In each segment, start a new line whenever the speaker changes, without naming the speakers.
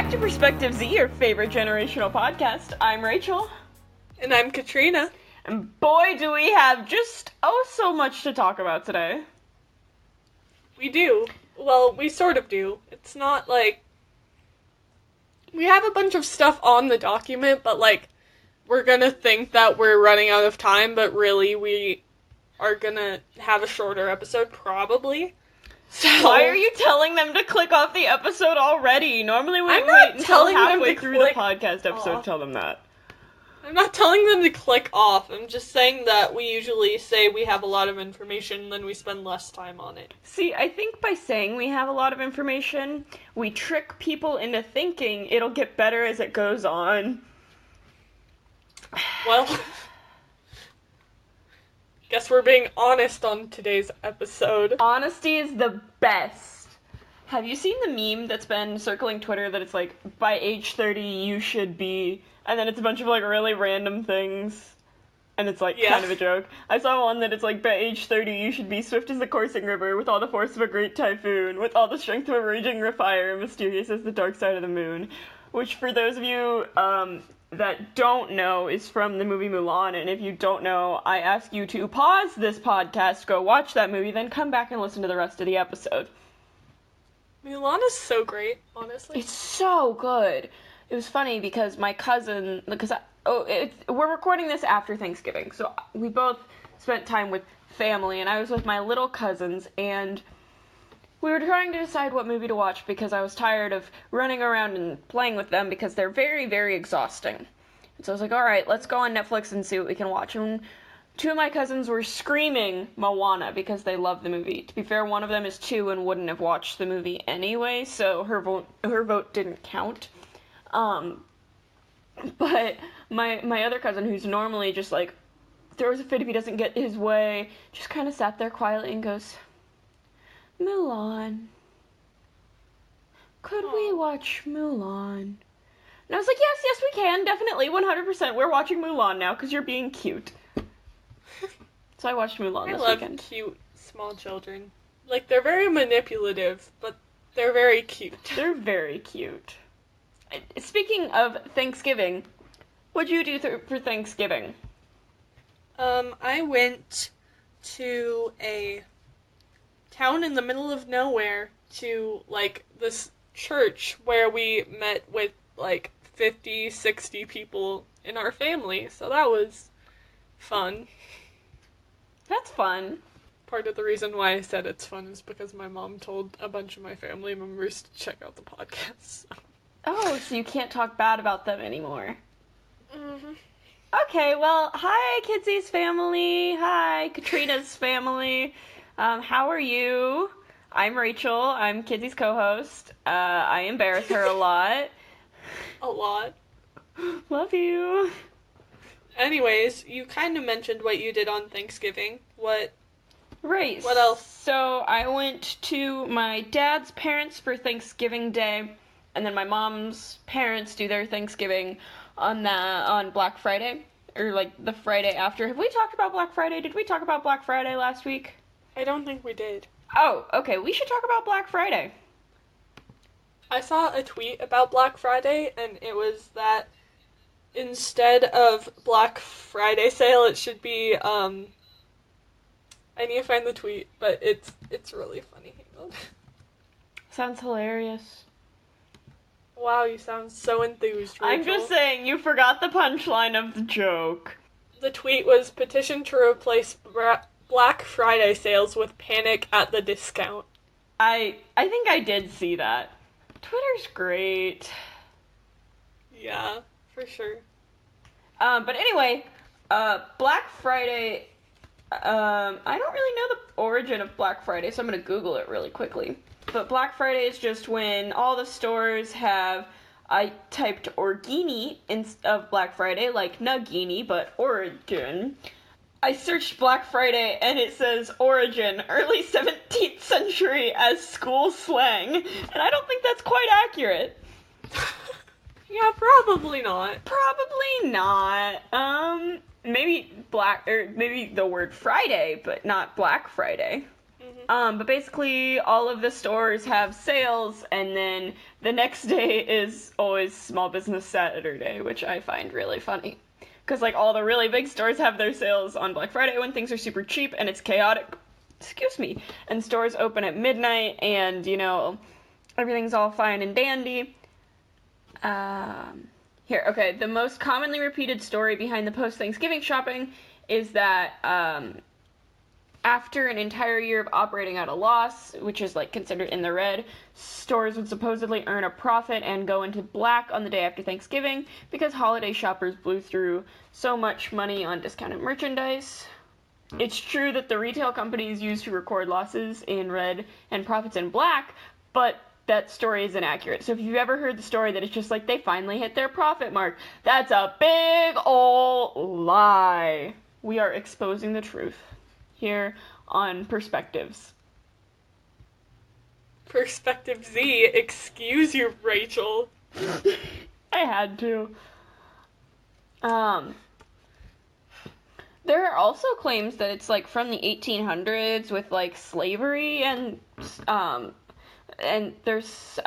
back to PerspectiveofZ, your favorite generational podcast. I'm Rachel.
And I'm Katrina.
And boy, do we have just so much to talk about today.
We do. Well, we sort of do. It's not like... We have a bunch of stuff on the document, but we're gonna think that we're running out of time, but really we are gonna have a shorter episode, probably. So,
why are you telling them to click off the episode already? Normally we wait until halfway through the podcast episode to tell them that.
I'm not telling them to click off. I'm just saying that we usually say we have a lot of information, then we spend less time on it.
See, I think by saying we have a lot of information, we trick people into thinking it'll get better as it goes on.
Well... Guess we're being honest on today's episode.
Honesty is the best. Have you seen the meme that's been circling Twitter that it's like, by age 30 you should be, and then it's a bunch of really random things, and it's kind of a joke. I saw one that it's like, by age 30 you should be swift as the coursing river, with all the force of a great typhoon, with all the strength of a raging fire, mysterious as the dark side of the moon. Which, for those of you, that don't know, is from the movie Mulan, and if you don't know, I ask you to pause this podcast, go watch that movie, then come back and listen to the rest of the episode.
Mulan is so great, honestly.
It's so good. It was funny because my cousin, we're recording this after Thanksgiving, so we both spent time with family, and I was with my little cousins, and we were trying to decide what movie to watch because I was tired of running around and playing with them because they're very, very exhausting. And so I was like, alright, let's go on Netflix and see what we can watch. And two of my cousins were screaming Moana because they love the movie. To be fair, one of them is 2 and wouldn't have watched the movie anyway, so her vote didn't count. But my other cousin, who's normally just throws a fit if he doesn't get his way, just kind of sat there quietly and goes, Mulan. Could we watch Mulan? And I was like, yes, we can, definitely, 100%. We're watching Mulan now, because you're being cute. So I watched Mulan this weekend.
I love cute small children. They're very manipulative, but they're very cute.
They're very cute. Speaking of Thanksgiving, what'd you do for Thanksgiving?
I went to a town in the middle of nowhere to, this church where we met with, 50, 60 people in our family, so that was fun.
That's fun.
Part of the reason why I said it's fun is because my mom told a bunch of my family members to check out the podcast.
Oh, so you can't talk bad about them anymore.
Mm-hmm.
Okay, well, hi, Kidsy's family. Hi, Katrina's family. How are you? I'm Rachel. I'm Kidsy's co-host. I embarrass her a lot.
A lot.
Love you.
Anyways, you kind of mentioned what you did on Thanksgiving. What else?
So I went to my dad's parents for Thanksgiving Day, and then my mom's parents do their Thanksgiving on Black Friday, or the Friday after. Have we talked about Black Friday? Did we talk about Black Friday last week?
I don't think we did.
Oh, okay, we should talk about Black Friday.
I saw a tweet about Black Friday, and it was that instead of Black Friday sale, it should be, I need to find the tweet, but it's really funny. Hang on.
Sounds hilarious.
Wow, you sound so enthused, Rachel.
I'm just saying, you forgot the punchline of the joke.
The tweet was, petition to replace Black Friday sales with panic at the discount.
I think I did see that. Twitter's great.
Yeah, for sure.
But anyway, Black Friday, I don't really know the origin of Black Friday, so I'm gonna Google it really quickly. But Black Friday is just when all the stores have, I typed Origini of Black Friday, like Nagini, but Origin. I searched Black Friday, and it says origin, early 17th century as school slang, and I don't think that's quite accurate.
Yeah, probably not.
Probably not. Maybe the word Friday, but not Black Friday. But basically, all of the stores have sales, and then the next day is always Small Business Saturday, which I find really funny. Because, like, all the really big stores have their sales on Black Friday when things are super cheap and it's chaotic. Excuse me. And stores open at midnight, and, you know, everything's all fine and dandy. Here, okay, the most commonly repeated story behind the post-Thanksgiving shopping is that, after an entire year of operating at a loss, which is, like, considered in the red, stores would supposedly earn a profit and go into black on the day after Thanksgiving because holiday shoppers blew through so much money on discounted merchandise. It's true that the retail companies used to record losses in red and profits in black, but that story is inaccurate. So if you've ever heard the story that it's just like they finally hit their profit mark, that's a big ol' lie. We are exposing the truth here on Perspectives.
Perspective Z, excuse you, Rachel.
I had to. There are also claims that it's, like, from the 1800s with, like, slavery and there's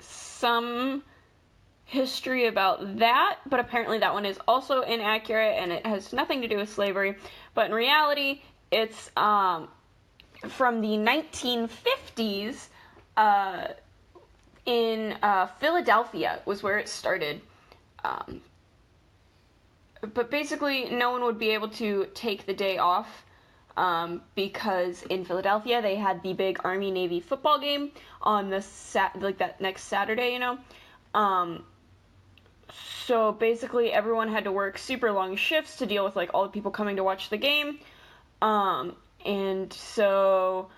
some history about that, but apparently that one is also inaccurate and it has nothing to do with slavery. But in reality, it's from the 1950s in Philadelphia was where it started. But basically, no one would be able to take the day off because in Philadelphia they had the big Army-Navy football game on the that next Saturday, you know. So basically, everyone had to work super long shifts to deal with, like, all the people coming to watch the game. And so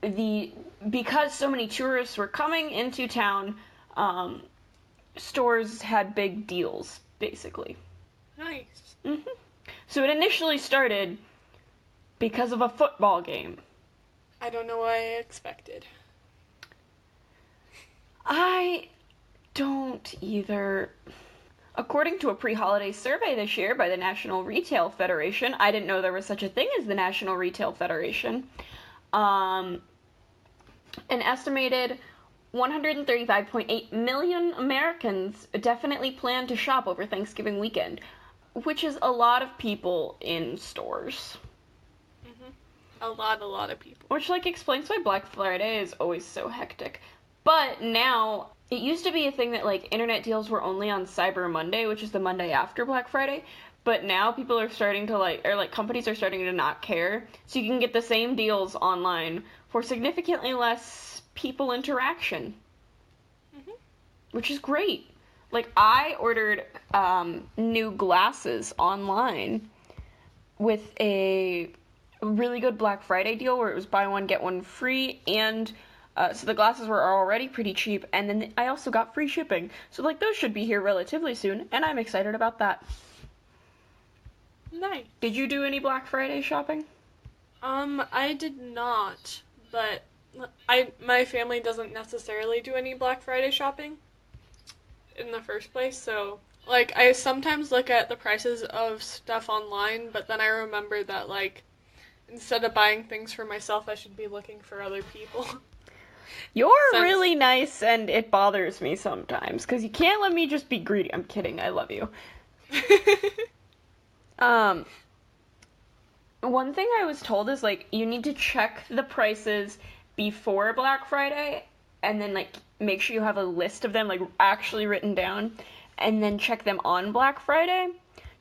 because so many tourists were coming into town, stores had big deals, basically.
Nice.
Mm-hmm. So it initially started because of a football game.
I don't know what I expected.
I don't either. According to a pre-holiday survey this year by the National Retail Federation, I didn't know there was such a thing as the National Retail Federation, an estimated 135.8 million Americans definitely plan to shop over Thanksgiving weekend, which is a lot of people in stores.
Mm-hmm. A lot of people.
Which, like, explains why Black Friday is always so hectic. But now, it used to be a thing that, like, internet deals were only on Cyber Monday, which is the Monday after Black Friday. But now people are starting to, companies are starting to not care. So you can get the same deals online for significantly less people interaction. Mm-hmm. Which is great. Like, I ordered new glasses online with a really good Black Friday deal where it was buy one, get one free, and so the glasses were already pretty cheap, and then I also got free shipping. So, like, those should be here relatively soon, and I'm excited about that.
Nice.
Did you do any Black Friday shopping?
I did not, but my family doesn't necessarily do any Black Friday shopping in the first place, so, like, I sometimes look at the prices of stuff online, but then I remember that, like, instead of buying things for myself, I should be looking for other people.
You're really nice, and it bothers me sometimes, because you can't let me just be greedy. I'm kidding, I love you. One thing I was told is, like, you need to check the prices before Black Friday, and then, like, make sure you have a list of them, like, actually written down, and then check them on Black Friday,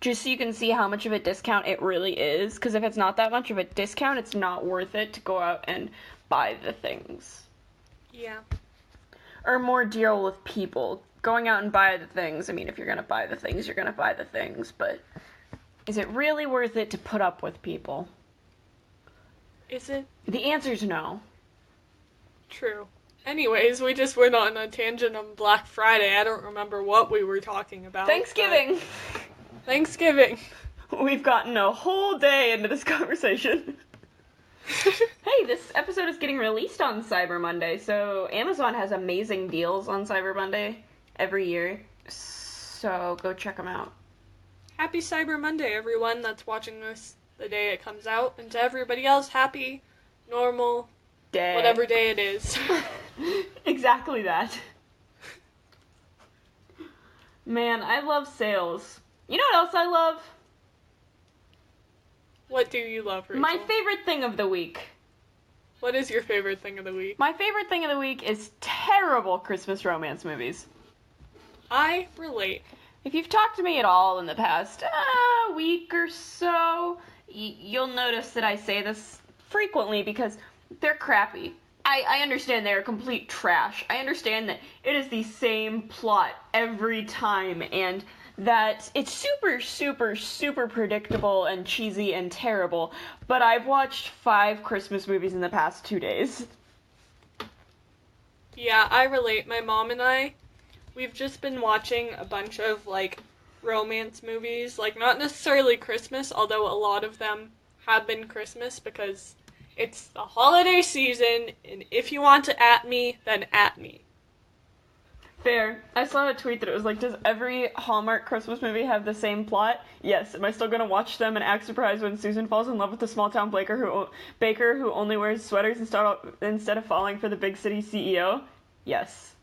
just so you can see how much of a discount it really is, because if it's not that much of a discount, it's not worth it to go out and buy the things.
Yeah.
Or more deal with people. Going out and buy the things, I mean, if you're gonna buy the things, you're gonna buy the things, but is it really worth it to put up with people?
Is it?
The answer's no.
True. Anyways, we just went on a tangent on Black Friday. I don't remember what we were talking about.
Thanksgiving!
Thanksgiving.
We've gotten a whole day into this conversation. Hey, this episode is getting released on Cyber Monday, so Amazon has amazing deals on Cyber Monday every year, so go check them out.
Happy Cyber Monday, everyone that's watching this the day it comes out, and to everybody else, happy, normal,
Day.
whatever day it is.
Exactly that. Man, I love sales. You know what else I love?
What do you love, Rachel?
My favorite thing of the week.
What is your favorite thing of the week?
My favorite thing of the week is terrible Christmas romance movies.
I relate.
If you've talked to me at all in the past week or so, you'll notice that I say this frequently because they're crappy. I understand they're complete trash. I understand that it is the same plot every time and that it's super, super, super predictable and cheesy and terrible, but I've watched 5 Christmas movies in the past 2 days.
Yeah, I relate. My mom and we've just been watching a bunch of, like, romance movies. Like, not necessarily Christmas, although a lot of them have been Christmas because it's the holiday season, and if you want to at me, then at me.
Fair. I saw a tweet that it was like, does every Hallmark Christmas movie have the same plot? Yes. Am I still gonna watch them and act surprised when Susan falls in love with the small-town baker who only wears sweaters instead of falling for the big city CEO? Yes.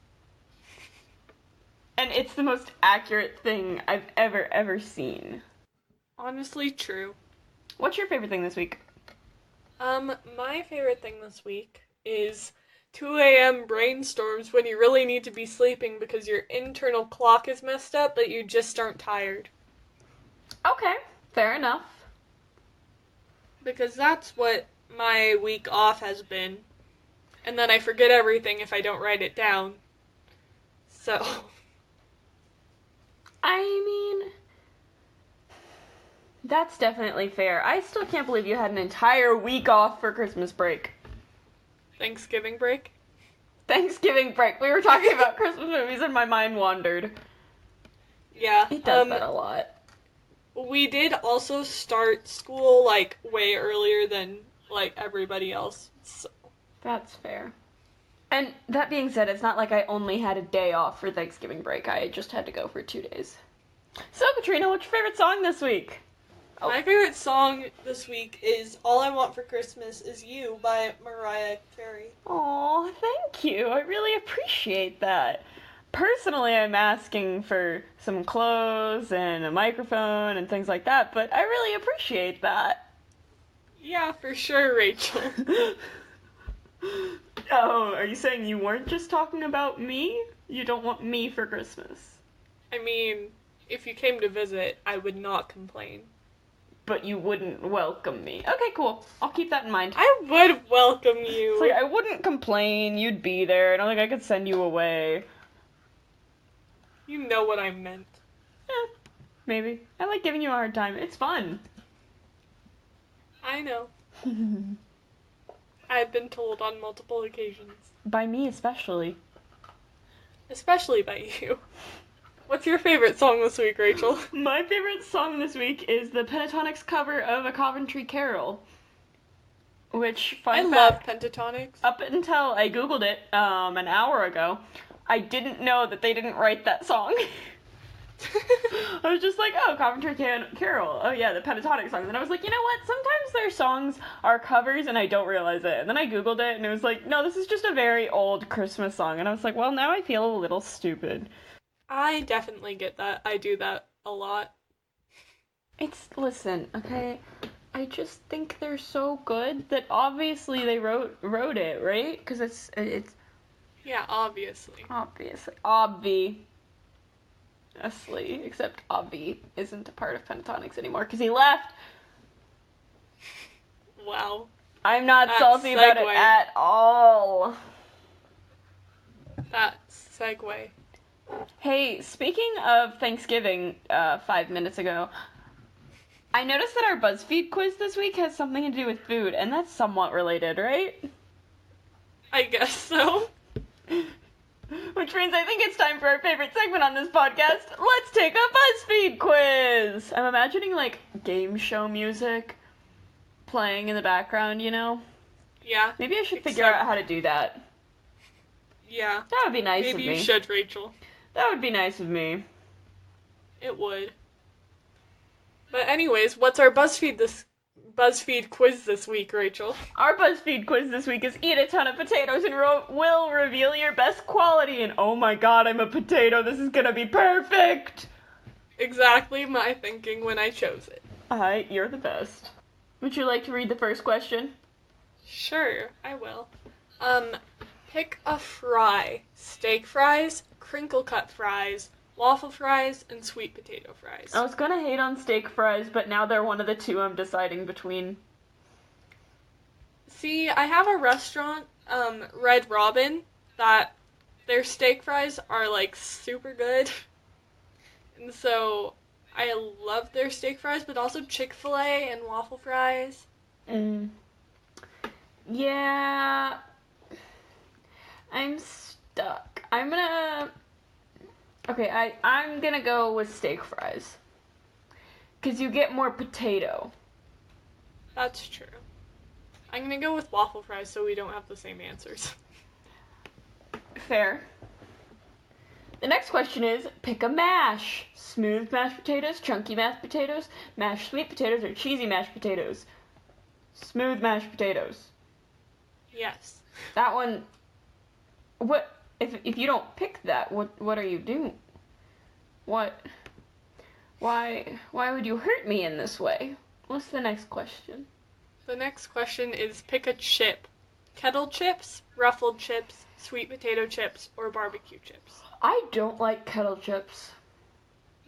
And it's the most accurate thing I've ever seen.
Honestly, true.
What's your favorite thing this week?
My favorite thing this week is 2 a.m. brainstorms when you really need to be sleeping because your internal clock is messed up, but you just aren't tired.
Okay, fair enough.
Because that's what my week off has been. And then I forget everything if I don't write it down. So.
I mean, that's definitely fair. I still can't believe you had an entire week off for Christmas break.
Thanksgiving break?
Thanksgiving break. We were talking about Christmas movies and my mind wandered.
Yeah.
It does that a lot.
We did also start school, like, way earlier than, like, everybody else. So.
That's fair. And that being said, it's not like I only had a day off for Thanksgiving break. I just had to go for 2 days. So, Katrina, what's your favorite song this week?
Oh. My favorite song this week is All I Want for Christmas Is You by Mariah Carey.
Aw, thank you. I really appreciate that. Personally, I'm asking for some clothes and a microphone and things like that, but I really appreciate that.
Yeah, for sure, Rachel.
Oh, are you saying you weren't just talking about me? You don't want me for Christmas?
I mean, if you came to visit, I would not complain.
But you wouldn't welcome me. Okay, cool. I'll keep that in mind.
I would welcome you.
It's like, I wouldn't complain. You'd be there. I don't think I could send you away.
You know what I meant.
Maybe. I like giving you a hard time. It's fun.
I know. I've been told on multiple occasions.
By me especially.
Especially by you. What's your favorite song this week, Rachel?
My favorite song this week is the Pentatonix cover of a Coventry Carol. Which,
I love Pentatonix.
Up until I googled it an hour ago, I didn't know that they didn't write that song. I was just like, oh, Coventry Carol. Oh yeah, the Pentatonix songs. And I was like, you know what? Sometimes their songs are covers and I don't realize it. And then I googled it and it was like, no, this is just a very old Christmas song. And I was like, well, now I feel a little stupid.
I definitely get that. I do that a lot.
Listen, okay? I just think they're so good that obviously they wrote it, right? Because it's...
Yeah, obviously.
Obviously. Except Obvi isn't a part of Pentatonix anymore because he left.
Wow.
I'm not salty about it at all.
That segue.
Hey, speaking of Thanksgiving, 5 minutes ago, I noticed that our Buzzfeed quiz this week has something to do with food, and that's somewhat related, right?
I guess so.
Which means I think it's time for our favorite segment on this podcast. Let's take a Buzzfeed quiz! I'm imagining, like, game show music playing in the background, you know?
Yeah.
Maybe I should figure out how to do that.
Yeah.
That would be nice of me.
Maybe you should, Rachel.
That would be nice of me.
It would. But anyways, what's our Buzzfeed Buzzfeed quiz this week, Rachel.
Our BuzzFeed quiz this week is eat a ton of potatoes and will reveal your best quality. And oh my god, I'm a potato. This is gonna be perfect.
Exactly my thinking when I chose it.
You're the best. Would you like to read the first question?
Sure, I will. Pick a fry. Steak fries, crinkle cut fries, waffle fries, and sweet potato fries.
I was gonna hate on steak fries, but now they're one of the two I'm deciding between.
See, I have a restaurant, Red Robin, that their steak fries are, like, super good. And so, I love their steak fries, but also Chick-fil-A and waffle fries.
Yeah. I'm stuck. I'm gonna go with steak fries. 'Cause you get more potato.
That's true. I'm gonna go with waffle fries so we don't have the same answers.
Fair. The next question is, pick a mash. Smooth mashed potatoes, chunky mashed potatoes, mashed sweet potatoes, or cheesy mashed potatoes. Smooth mashed potatoes.
Yes.
That one, what, if you don't pick that, what are you doing? Why would you hurt me in this way? What's the next question?
The next question is pick a chip. Kettle chips, ruffled chips, sweet potato chips, or barbecue chips.
I don't like kettle chips.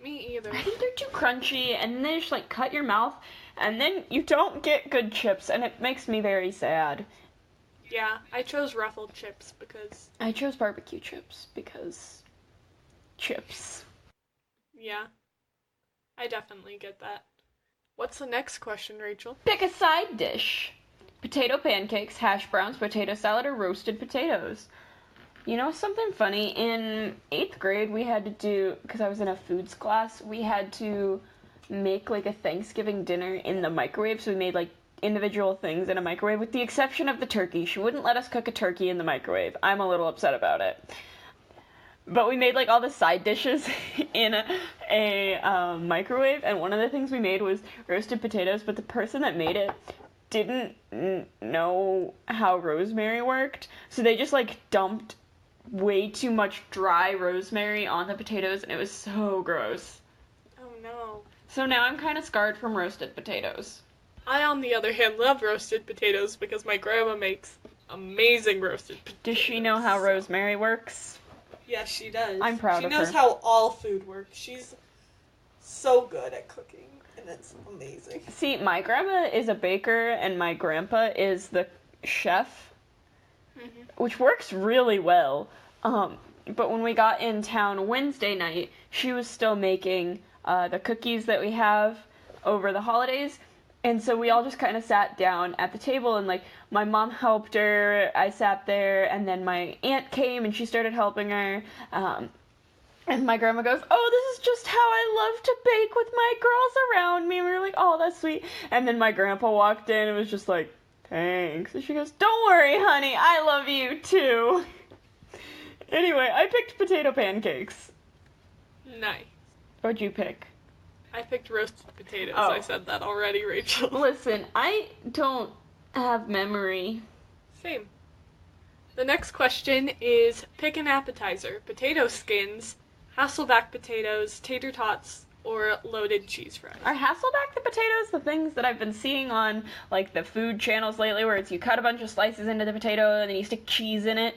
Me either.
I think they're too crunchy, and they just, like, cut your mouth, and then you don't get good chips, and it makes me very sad.
Yeah, I chose ruffled chips because...
I chose barbecue chips because... chips.
Yeah, I definitely get that. What's the next question, Rachel?
Pick a side dish. Potato pancakes, hash browns, potato salad, or roasted potatoes. You know something funny? In 8th grade, we had to do, because I was in a foods class, we had to make, like, a Thanksgiving dinner in the microwave, so we made, like, individual things in a microwave, with the exception of the turkey. She wouldn't let us cook a turkey in the microwave. I'm a little upset about it. But we made, like, all the side dishes in a microwave, and one of the things we made was roasted potatoes, but the person that made it didn't know how rosemary worked, so they just, like, dumped way too much dry rosemary on the potatoes, and it was so gross.
Oh, no.
So now I'm kind of scarred from roasted potatoes.
I, on the other hand, love roasted potatoes because my grandma makes amazing roasted potatoes.
Does she know how rosemary works?
Yes, she does.
I'm proud of her.
She knows how all food works. She's so good at cooking, and it's amazing.
See, my grandma is a baker, and my grandpa is the chef, which works really well. But when we got in town Wednesday night, she was still making the cookies that we have over the holidays. And so we all just kind of sat down at the table, and, like, my mom helped her, I sat there, and then my aunt came and she started helping her. And my grandma goes, "Oh, this is just how I love to bake with my girls around me." And we were like, "Oh, that's sweet." And then my grandpa walked in and was just like, "Thanks." And she goes, "Don't worry, honey, I love you too." Anyway, I picked potato pancakes.
Nice.
What'd you pick?
I picked roasted potatoes.
Oh.
I said that already, Rachel.
Listen, I don't have memory.
Same. The next question is pick an appetizer. Potato skins, Hasselback potatoes, tater tots, or loaded cheese fries.
Are Hasselback the potatoes the things that I've been seeing on, like, the food channels lately, where it's you cut a bunch of slices into the potato and then you stick cheese in it?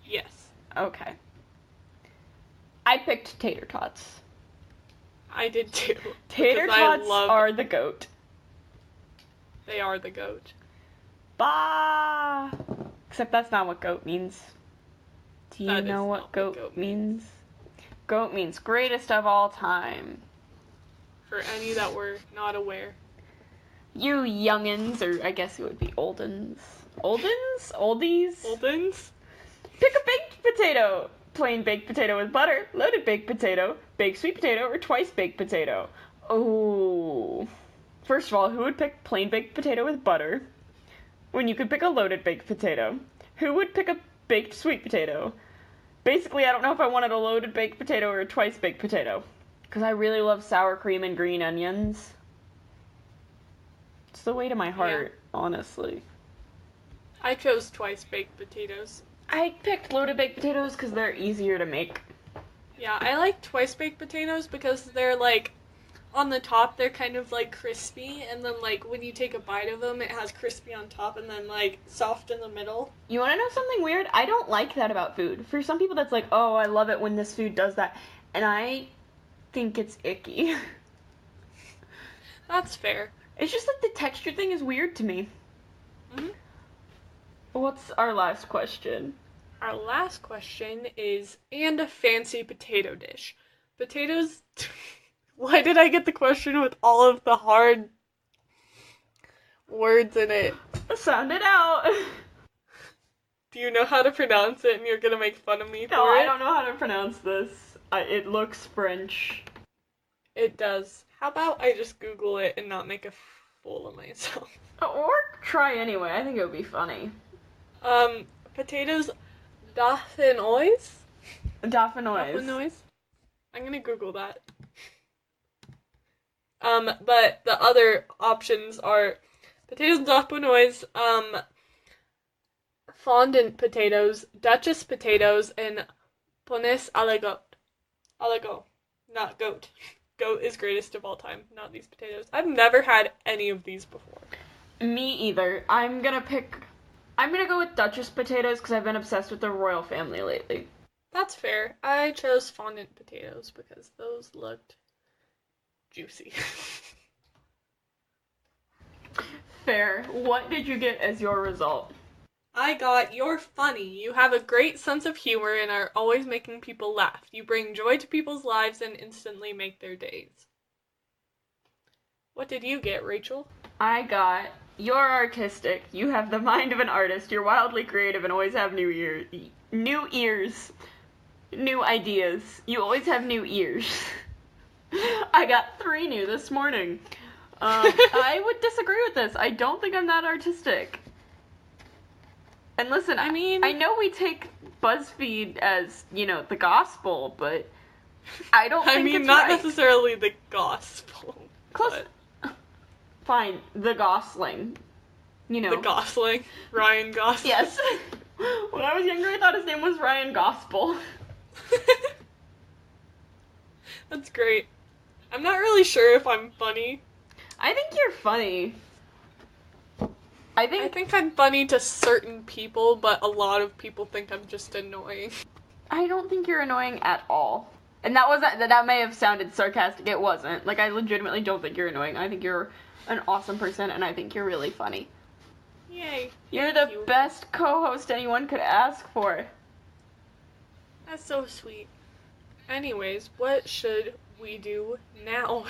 Yes.
Okay. I picked tater tots.
I did too.
Tater tots are the goat.
They are the goat.
Bah! Except that's not what goat means. Do you know what goat means? Goat means greatest of all time.
For any that were not aware.
You youngins, or I guess it would be oldens. Oldens? Oldies?
Oldens?
Pick a baked potato. Plain baked potato with butter, loaded baked potato, baked sweet potato, or twice baked potato. Oh. First of all, who would pick plain baked potato with butter when you could pick a loaded baked potato? Who would pick a baked sweet potato? Basically, I don't know if I wanted a loaded baked potato or a twice baked potato, because I really love sour cream and green onions. It's the way to my heart, honestly.
I chose twice baked potatoes.
I picked loaded baked potatoes because they're easier to make.
Yeah, I like twice baked potatoes because they're like, on the top they're kind of like crispy, and then like when you take a bite of them it has crispy on top and then like soft in the middle.
You want to know something weird? I don't like that about food. For some people that's like, oh, I love it when this food does that. And I think it's icky.
That's fair.
It's just that the texture thing is weird to me.
Mm-hmm.
What's our last question?
Our last question is, and a fancy potato dish. Potatoes... Why did I get the question with all of the hard words in it?
Sound it out.
Do you know how to pronounce it and you're gonna make fun of me for it?
No, I don't know how to pronounce this. It looks French.
It does. How about I just Google it and not make a fool of myself?
Or try anyway. I think it would be funny.
Potatoes dauphinoise?
Dauphinoise.
Dauphinoise? I'm gonna Google that. But the other options are potatoes dauphinoise, fondant potatoes, duchess potatoes, and pones à la goat. À la goat. Not goat. Goat is greatest of all time, not these potatoes. I've never had any of these before.
Me either. I'm gonna go with duchess potatoes because I've been obsessed with the royal family lately.
That's fair. I chose fondant potatoes because those looked juicy.
Fair. What did you get as your result?
I got, you're funny. You have a great sense of humor and are always making people laugh. You bring joy to people's lives and instantly make their days. What did you get, Rachel?
I got, you're artistic. You have the mind of an artist. You're wildly creative and always have new ears. New ideas. You always have new ears. I got 3 new this morning. I would disagree with this. I don't think I'm that artistic. And listen, I mean, I know we take Buzzfeed as, the gospel, but I don't think it's
not
right.
Necessarily the gospel.
Close. Fine, the Gosling.
The Gosling. Ryan Gosling.
Yes. When I was younger, I thought his name was Ryan Gospel.
That's great. I'm not really sure if I'm funny.
I think you're funny. I think
I'm funny to certain people, but a lot of people think I'm just annoying.
I don't think you're annoying at all. And that may have sounded sarcastic. It wasn't. Like, I legitimately don't think you're annoying. I think you're an awesome person, and I think you're really funny.
Yay.
You're the best co-host anyone could ask for.
That's so sweet. Anyways, what should we do now?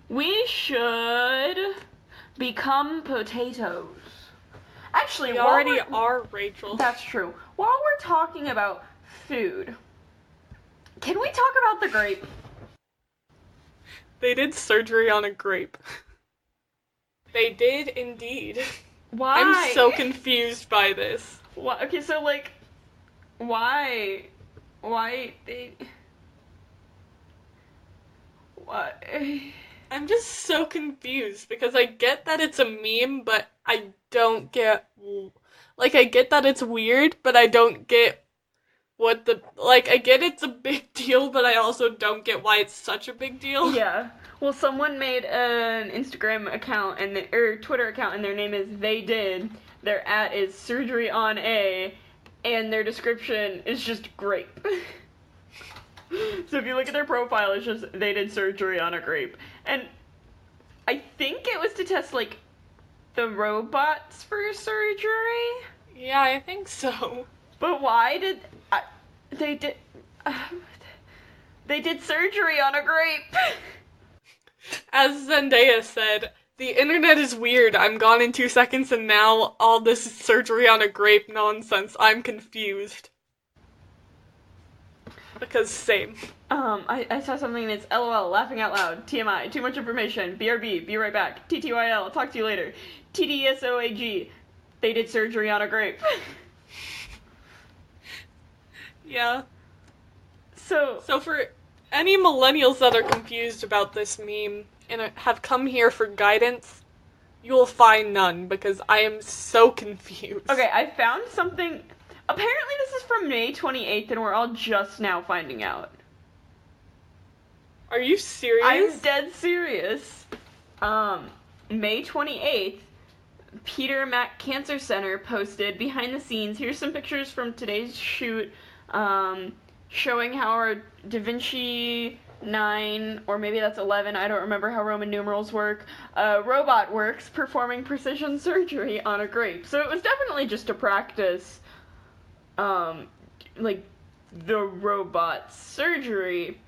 We should become potatoes. Actually,
we already are, Rachel.
That's true. While we're talking about food, can we talk about the grape?
They did surgery on a grape. They did indeed.
Why?
I'm so confused by this.
Why? Okay, so why they? What?
I'm just so confused because I get that it's a meme, but I don't get, I get that it's weird, but I don't get I get it's a big deal, but I also don't get why it's such a big deal.
Yeah. Well, someone made an Instagram account or Twitter account, and their name is They Did. Their @ is surgery on a, and their description is just grape. So if you look at their profile, it's just they did surgery on a grape. And I think it was to test, the robots for surgery?
Yeah, I think so.
But why did... They did surgery on a grape!
As Zendaya said, the internet is weird. I'm gone in 2 seconds and now all this surgery on a grape nonsense. I'm confused. Because same.
I saw something that's LOL, laughing out loud, TMI, too much information, BRB, be right back, TTYL, I'll talk to you later, TDSOAG, they did surgery on a grape.
Yeah.
So
for any millennials that are confused about this meme and have come here for guidance, you will find none because I am so confused.
Okay, I found something. Apparently this is from May 28th and we're all just now finding out.
Are you serious?
I'm dead serious. May 28th, Peter Mac Cancer Center posted behind the scenes. Here's some pictures from today's shoot, showing how our Da Vinci 9, or maybe that's 11, I don't remember how Roman numerals work, robot works performing precision surgery on a grape. So it was definitely just to practice, like, the robot surgery,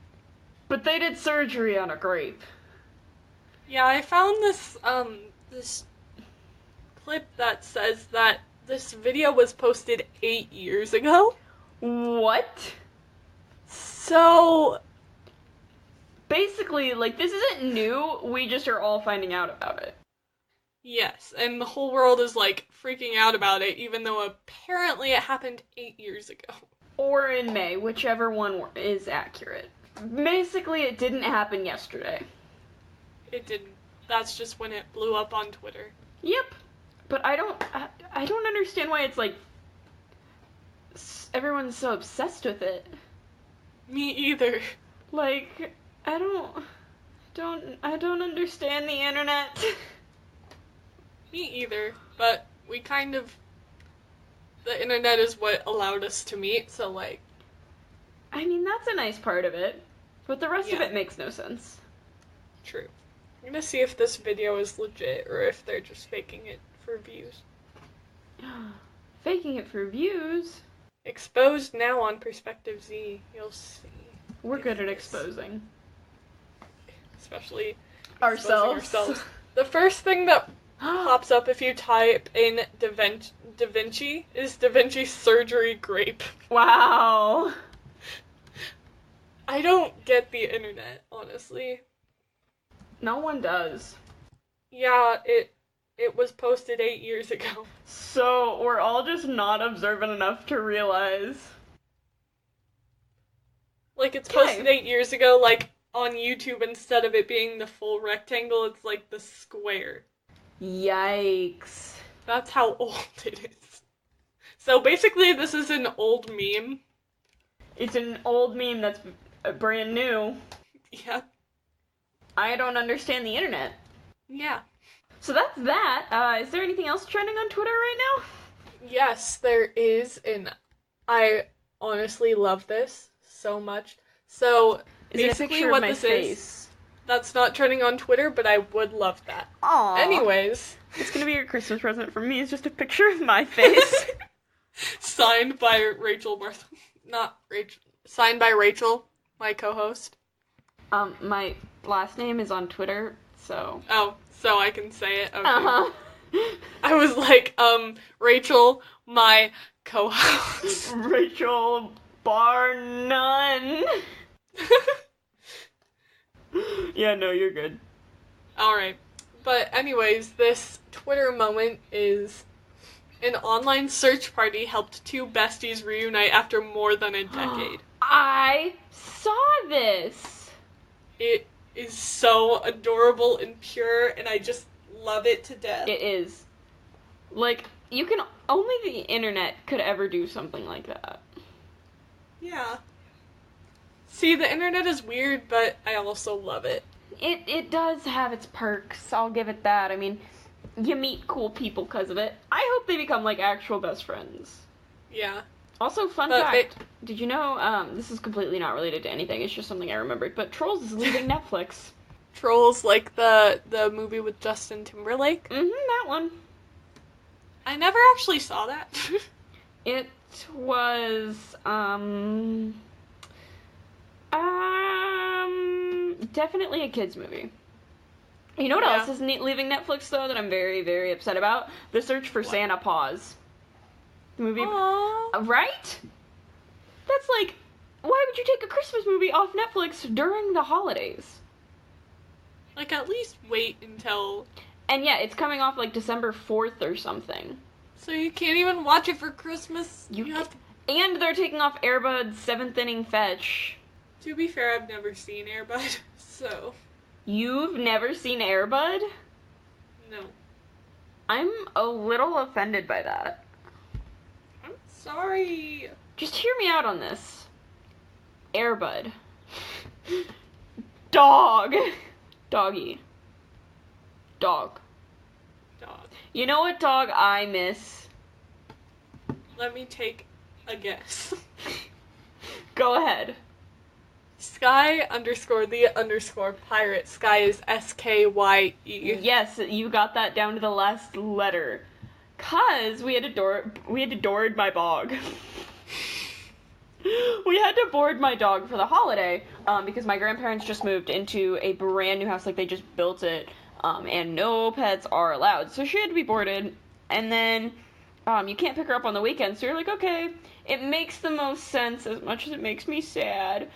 but they did surgery on a grape.
Yeah, I found this, this clip that says that this video was posted 8 years ago.
What?
So
basically, like, this isn't new, we just are all finding out about it.
yes, and the whole world is, like, freaking out about it, even though apparently it happened 8 years ago.
Or in May, whichever one is accurate. Basically, it didn't happen yesterday.
It didn't. That's just when it blew up on Twitter.
Yep. But I don't understand why it's, like, everyone's so obsessed with it.
Me either.
Like, I don't understand the internet.
Me either, but we kind of, the internet is what allowed us to meet, so, like.
I mean, that's a nice part of it, but the rest of
Yeah.
it makes no sense.
True. I'm gonna see if this video is legit, or if they're just faking it for views.
Faking it for views?
Exposed now on PerspectiveofZ, you'll see.
We're good at exposing.
Especially
Ourselves.
The first thing that pops up if you type in Da Vinci is Da Vinci surgery grape.
Wow.
I don't get the internet, honestly.
No one does.
Yeah, it was posted 8 years ago.
So, we're all just not observant enough to realize.
Like, it's posted 8 years ago, like, on YouTube, instead of it being the full rectangle, it's like the square.
Yikes.
That's how old it is. So basically, this is an old meme.
It's an old meme that's brand new.
Yeah.
I don't understand the internet.
Yeah.
So that's that. Is there anything else trending on Twitter right now?
Yes, there is, and I honestly love this so much. So
Is it a
basically
picture
what
of my
this
face?
is, that's not trending on Twitter, but I would love that.
Aww.
Anyways,
It's gonna be your Christmas present from me. It's just a picture of my face.
signed by Rachel Barth. Not Rachel. Signed by Rachel, my co-host.
My last name is on Twitter, so.
Oh, so I can say it. Okay.
Uh-huh.
I was like, Rachel, my co-host.
Rachel bar none. Yeah, no, you're good.
Alright. But anyways, this Twitter moment is an online search party helped two besties reunite after more than a decade.
I saw this.
It is so adorable and pure, and I just love it to death.
It is. Like, you can, only the internet could ever do something like that.
Yeah. See, the internet is weird, but I also love it.
It does have its perks, I'll give it that. I mean, you meet cool people because of it. I hope they become, like, actual best friends.
Yeah.
Also, fun
But
fact, did you know, this is completely not related to anything, it's just something I remembered, but Trolls is leaving Netflix.
Trolls, like the movie with Justin Timberlake?
That one.
I never actually saw that.
It was, definitely a kid's movie. You know what else is leaving Netflix, though, that I'm very, very upset about? The Search for Santa Paws. The movie.
Aww.
Right? That's like, why would you take a Christmas movie off Netflix during the holidays?
Like, at least wait until...
And yeah, it's coming off like December 4th or something.
So you can't even watch it for Christmas? You have to...
And they're taking off Air Bud's 7th Inning Fetch.
To be fair, I've never seen Air Bud, so...
You've never seen Air Bud?
No.
I'm a little offended by that.
I'm sorry.
Just hear me out on this. Airbud. Dog. Doggy. Dog.
Dog.
You know what dog I miss?
Let me take a guess.
Go ahead.
Sky_the_pirate. Sky is SKYE.
Yes, you got that down to the last letter. 'Cause we had to board my dog. We had to board my dog for the holiday, because my grandparents just moved into a brand new house, like they just built it, and no pets are allowed. So she had to be boarded, and then you can't pick her up on the weekend. So you're like, okay, it makes the most sense, as much as it makes me sad,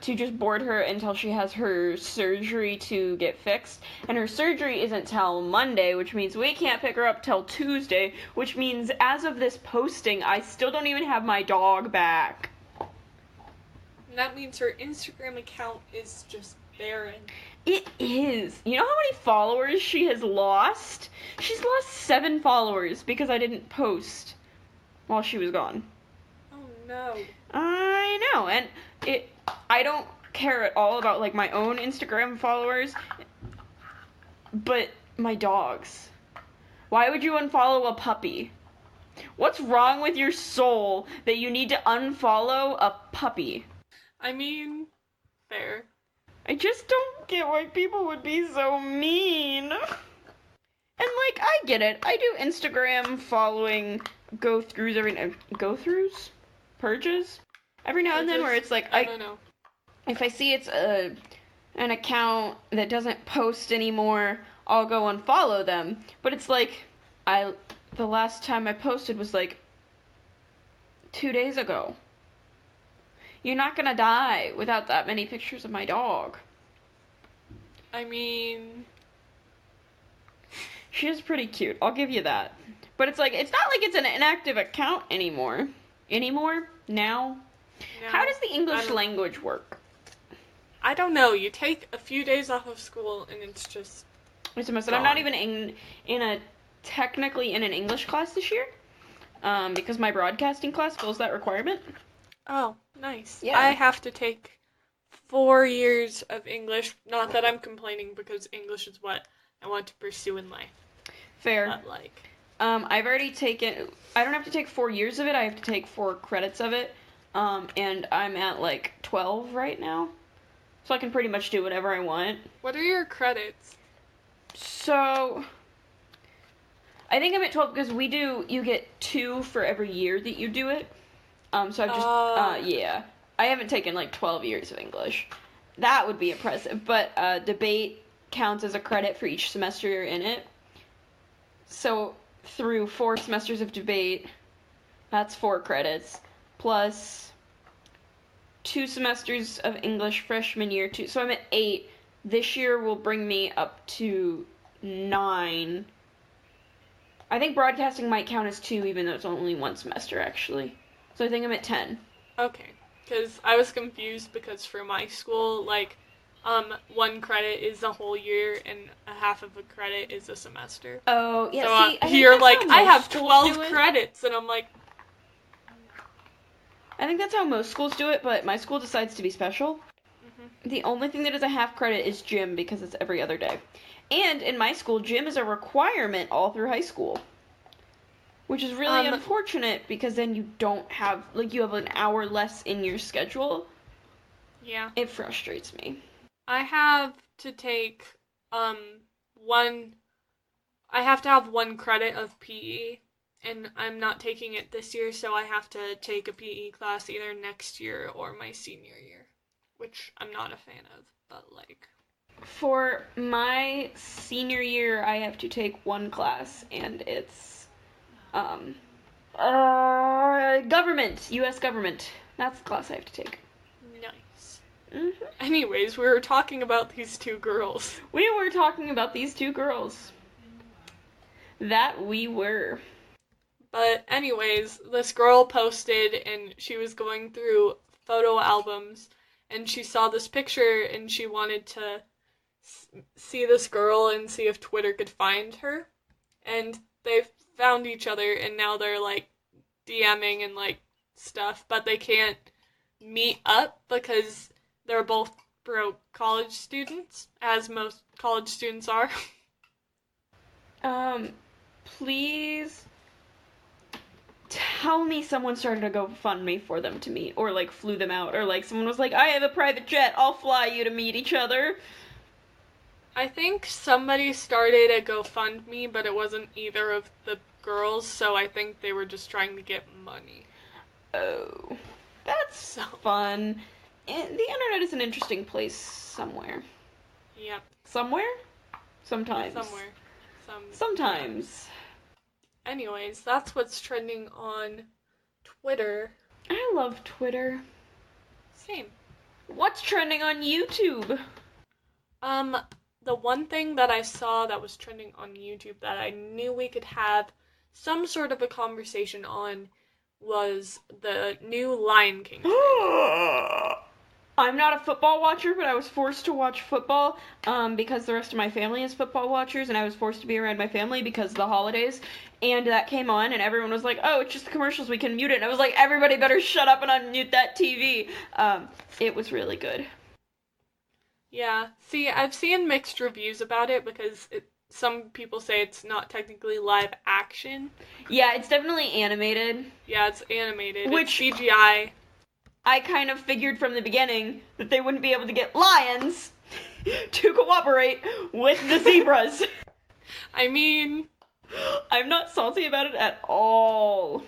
to just board her until she has her surgery to get fixed. And her surgery isn't till Monday, which means we can't pick her up till Tuesday, which means as of this posting, I still don't even have my dog back.
And that means her Instagram account is just barren.
It is. You know how many followers she has lost? She's lost 7 followers because I didn't post while she was gone.
Oh no.
I know, and I don't care at all about, like, my own Instagram followers, but my dogs. Why would you unfollow a puppy? What's wrong with your soul that you need to unfollow a puppy?
I mean, fair.
I just don't get why people would be so mean. And, like, I get it. I do Instagram following go-throughs? Purges? Every now and then, where it's like,
I don't know.
If I see it's an account that doesn't post anymore, I'll go unfollow them. But it's like, the last time I posted was like 2 days ago. You're not gonna die without that many pictures of my dog.
I mean,
she is pretty cute, I'll give you that. But it's like, it's not like it's an inactive account anymore. Now?
no.
How does the English language work?
I don't know. You take a few days off of school and it's just
It's a mess.
gone.
I'm not even technically in an English class this year, because my broadcasting class fills that requirement.
Oh, nice.
Yeah.
I have to take 4 years of English. Not that I'm complaining, because English is what I want to pursue in life.
Fair.
But, like,
I've already taken, I don't have to take 4 years of it, I have to take 4 credits of it, and I'm at, like, 12 right now, so I can pretty much do whatever I want.
what are your credits?
So, I think I'm at 12 because you get 2 for every year that you do it, so I've just, yeah, I haven't taken, like, 12 years of English. That would be impressive, but, debate counts as a credit for each semester you're in it, so through 4 semesters of debate, that's 4 credits, plus 2 semesters of English freshman year, so I'm at 8. This year will bring me up to 9. I think broadcasting might count as 2, even though it's only 1 semester, actually. So I think I'm at 10.
Okay, because I was confused, because for my school, like, 1 credit is a whole year, and a half of a credit is a semester.
Oh, yeah,
So
see, I think
here,
that's
like,
how
I
most
have
schools
12
do it.
credits, and I'm like,
I think that's how most schools do it, but my school decides to be special.
mm-hmm.
The only thing that is a half credit is gym, because it's every other day. And in my school, gym is a requirement all through high school. Which is really unfortunate, because then you don't have, like, you have an hour less in your schedule.
Yeah.
It frustrates me.
I have to take, I have to have 1 credit of PE, and I'm not taking it this year, so I have to take a PE class either next year or my senior year, which I'm not a fan of, but, like...
For my senior year, I have to take 1 class, and it's, government, U.S. government. That's the class I have to take.
Nice.
Mm-hmm.
Anyways, we were talking about these 2 girls.
We were talking about these 2 girls. That we were.
But anyways, this girl posted, and she was going through photo albums, and she saw this picture, and she wanted to see this girl and see if Twitter could find her. and they've found each other, and now they're, like, DMing and, like, stuff, but they can't meet up because they're both broke college students, as most college students are.
Please tell me someone started a GoFundMe for them to meet, or, like, flew them out, or, like, someone was like, I have a private jet, I'll fly you to meet each other.
I think somebody started a GoFundMe, but it wasn't either of the girls, so I think they were just trying to get money.
Oh, that's fun. The internet is an interesting place somewhere.
Yep.
Somewhere? Sometimes.
Somewhere.
Sometimes.
Anyways, that's what's trending on Twitter.
I love Twitter.
Same.
What's trending on YouTube?
The one thing that I saw that was trending on YouTube that I knew we could have some sort of a conversation on was the new Lion King.
I'm not a football watcher, but I was forced to watch football because the rest of my family is football watchers, and I was forced to be around my family because of the holidays. And that came on, and everyone was like, oh, it's just the commercials, we can mute it. And I was like, everybody better shut up and unmute that TV. It was really good.
Yeah. See, I've seen mixed reviews about it because some people say it's not technically live action.
Yeah, it's definitely animated.
Yeah, it's animated.
Which
it's CGI.
I kind of figured from the beginning that they wouldn't be able to get lions to cooperate with the zebras.
I mean,
I'm not salty about it at all.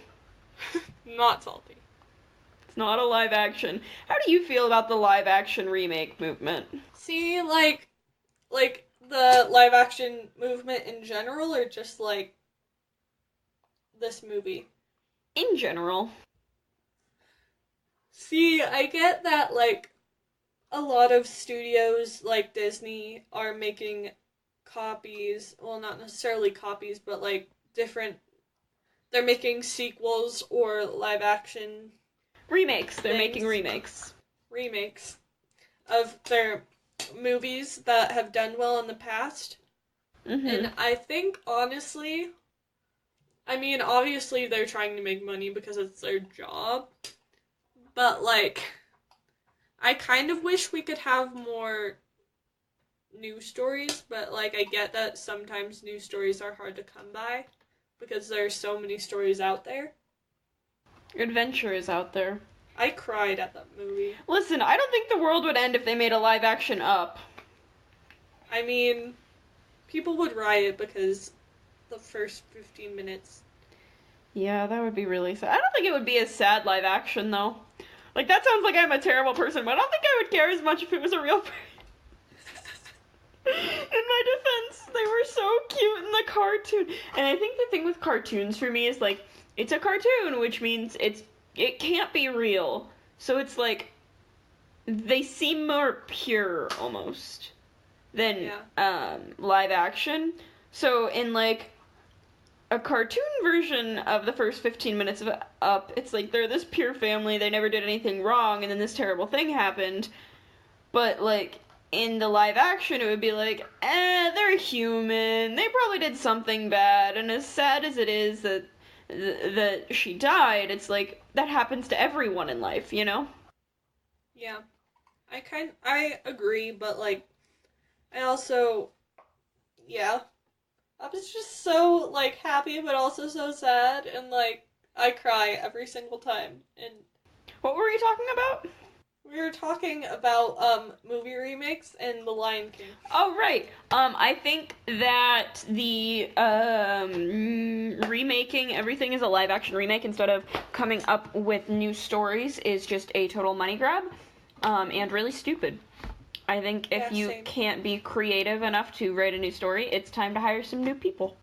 Not salty.
It's not a live action. How do you feel about the live action remake movement?
See, like the live action movement in general, or just like this movie?
In general.
See, I get that, like, a lot of studios, like Disney, are making copies, well, not necessarily copies, but, like, they're making sequels or live action
remakes. They're making remakes.
Remakes of their movies that have done well in the past.
Mm-hmm.
And I think, honestly, I mean, obviously they're trying to make money because it's their job. But, like, I kind of wish we could have more news stories, but, like, I get that sometimes news stories are hard to come by because there's so many stories out there.
Adventure is out there.
I cried at that movie.
Listen, I don't think the world would end if they made a live action Up.
I mean, people would riot because the first 15 minutes.
Yeah, that would be really sad. I don't think it would be a sad live action, though. Like, that sounds like I'm a terrible person, but I don't think I would care as much if it was a real person. In my defense, they were so cute in the cartoon. And I think the thing with cartoons for me is, like, it's a cartoon, which means it can't be real. So it's like, they seem more pure, almost, than live action. So in, like, a cartoon version of the first 15 minutes of Up, it's like they're this pure family, they never did anything wrong, and then this terrible thing happened. But, like, in the live action, it would be like, they're human, they probably did something bad, and as sad as it is that she died, it's like, that happens to everyone in life, you know?
Yeah. I agree, but, like, I also, yeah. I was just so, like, happy, but also so sad, and, like, I cry every single time, and...
What were we talking about?
We were talking about, movie remakes and The Lion King.
Oh, right. I think that the, remaking everything as a live-action remake instead of coming up with new stories is just a total money grab, and really stupid. I think if you can't be creative enough to write a new story, it's time to hire some new people.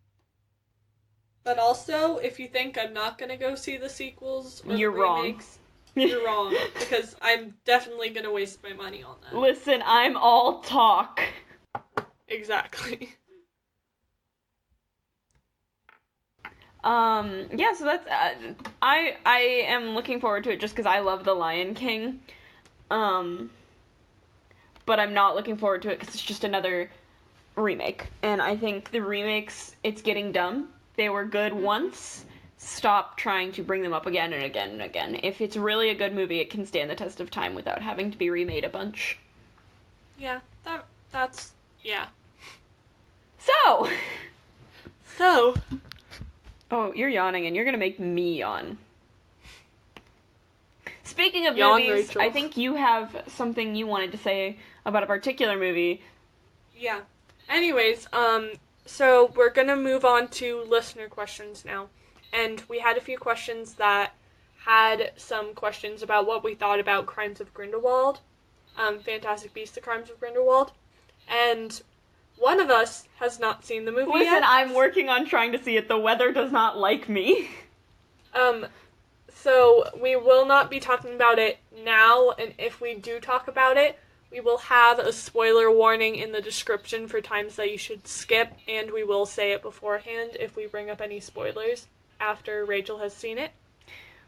But also, if you think I'm not gonna go see the sequels or
You're
the remakes,
wrong.
You're wrong, because I'm definitely gonna waste my money on that.
Listen, I'm all talk.
Exactly.
Yeah, so that's, I am looking forward to it just because I love The Lion King. But I'm not looking forward to it because it's just another remake. And I think the remakes, it's getting dumb. They were good once. Stop trying to bring them up again and again and again. If it's really a good movie, it can stand the test of time without having to be remade a bunch.
Yeah, that's yeah.
So!
So,
Oh, you're yawning, and you're gonna make me yawn. Speaking of
Yawn,
movies,
Rachel.
I think you have something you wanted to say about a particular movie.
yeah. Anyways, so we're gonna move on to listener questions now. And we had a few questions that had some questions about what we thought about Crimes of Grindelwald. Fantastic Beasts, The Crimes of Grindelwald. And one of us has not seen the movie
Listen,
yet.
I'm working on trying to see it. The weather does not like me.
So we will not be talking about it now, and if we do talk about it, we will have a spoiler warning in the description for times that you should skip, and we will say it beforehand if we bring up any spoilers after Rachel has seen it.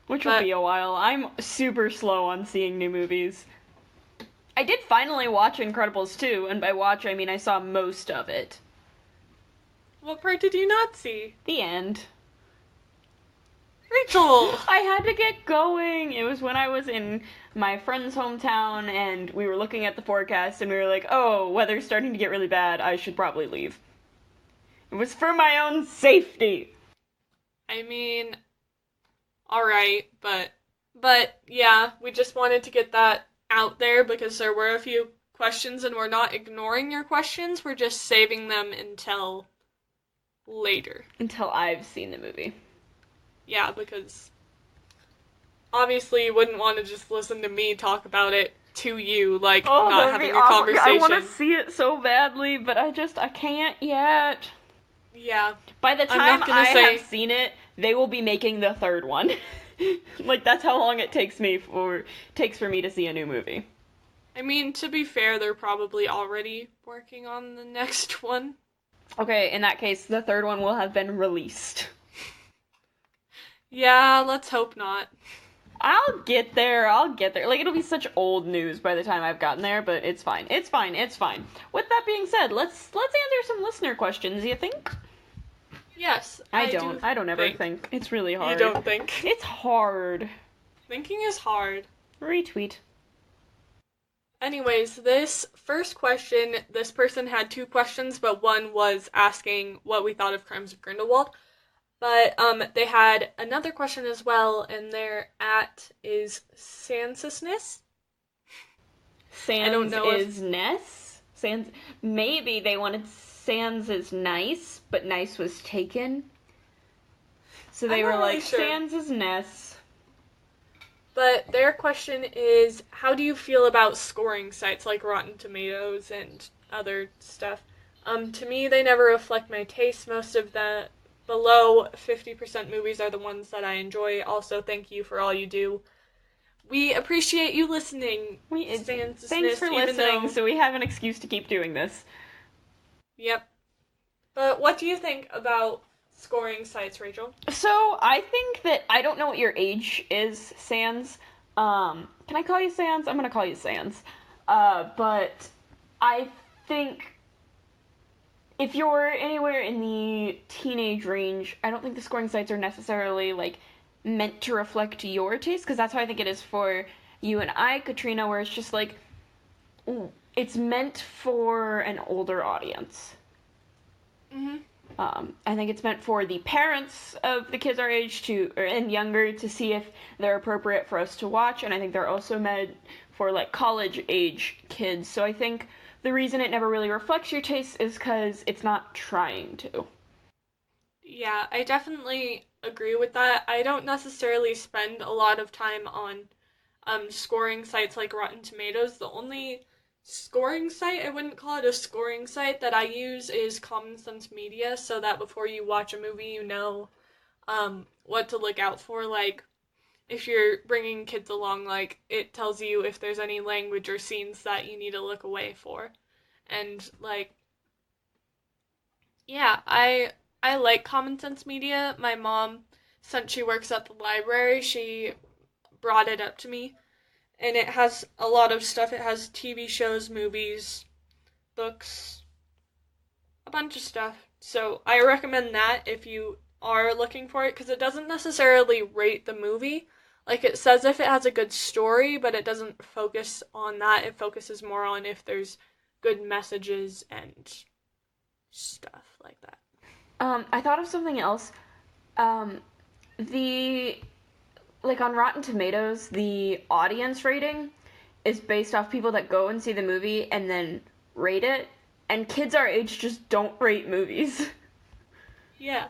Which will be a while. I'm super slow on seeing new movies. I did finally watch Incredibles 2, and by watch I mean I saw most of it.
What part did you not see?
The end.
Rachel!
I had to get going. It was when I was in my friend's hometown, and we were looking at the forecast, and we were like, oh, weather's starting to get really bad. I should probably leave. It was for my own safety.
I mean, alright, but yeah, we just wanted to get that out there because there were a few questions, and we're not ignoring your questions, we're just saving them until later.
Until I've seen the movie.
Yeah, because obviously you wouldn't want to just listen to me talk about it to you, like, not having a conversation.
I want to see it so badly, but I can't yet.
Yeah.
By the time have seen it, they will be making the third one. Like, that's how long it takes for me to see a new movie.
I mean, to be fair, they're probably already working on the next one.
Okay, in that case, the third one will have been released.
Yeah, let's hope not.
I'll get there. Like, it'll be such old news by the time I've gotten there, but it's fine. It's fine. With that being said, let's answer some listener questions, you think?
Yes.
I don't ever think. It's really hard.
You don't think?
It's hard.
Thinking is hard.
Retweet.
Anyways, this first question, this person had two questions, but one was asking what we thought of Crimes of Grindelwald. But they had another question as well, and their @ is Sansisness.
Sans
I don't know
is Ness? Sans. Maybe they wanted Sans is nice, but nice was taken. So they were like,
sure.
Sans is Ness.
But their question is, how do you feel about scoring sites like Rotten Tomatoes and other stuff? To me, they never reflect my taste. Most of the below 50% movies are the ones that I enjoy. Also, thank you for all you do. We appreciate you listening.
Thanks for listening, so we have an excuse to keep doing this.
Yep. But what do you think about scoring sites, Rachel?
So, I think that, I don't know what your age is, Sans. Can I call you Sans? I'm gonna call you Sans. But I think if you're anywhere in the teenage range, I don't think the scoring sites are necessarily, like, meant to reflect your taste, because that's how I think it is for you and I, Katrina, where it's just, like, it's meant for an older audience.
Mm-hmm.
I think it's meant for the parents of the kids our age and younger to see if they're appropriate for us to watch, and I think they're also meant for, like, college-age kids, so I think the reason it never really reflects your taste is because it's not trying to.
Yeah, I definitely agree with that. I don't necessarily spend a lot of time on scoring sites like Rotten Tomatoes. The only scoring site, I wouldn't call it a scoring site, that I use is Common Sense Media, so that before you watch a movie, you know what to look out for. Like, if you're bringing kids along, like, it tells you if there's any language or scenes that you need to look away for. And, like, yeah, I like Common Sense Media. My mom, since she works at the library, she brought it up to me. And it has a lot of stuff. It has TV shows, movies, books, a bunch of stuff. So I recommend that if you are looking for it, because it doesn't necessarily rate the movie. Like, it says if it has a good story, but it doesn't focus on that. It focuses more on if there's good messages and stuff like that.
I thought of something else. Like on Rotten Tomatoes, the audience rating is based off people that go and see the movie and then rate it. And kids our age just don't rate movies.
Yeah.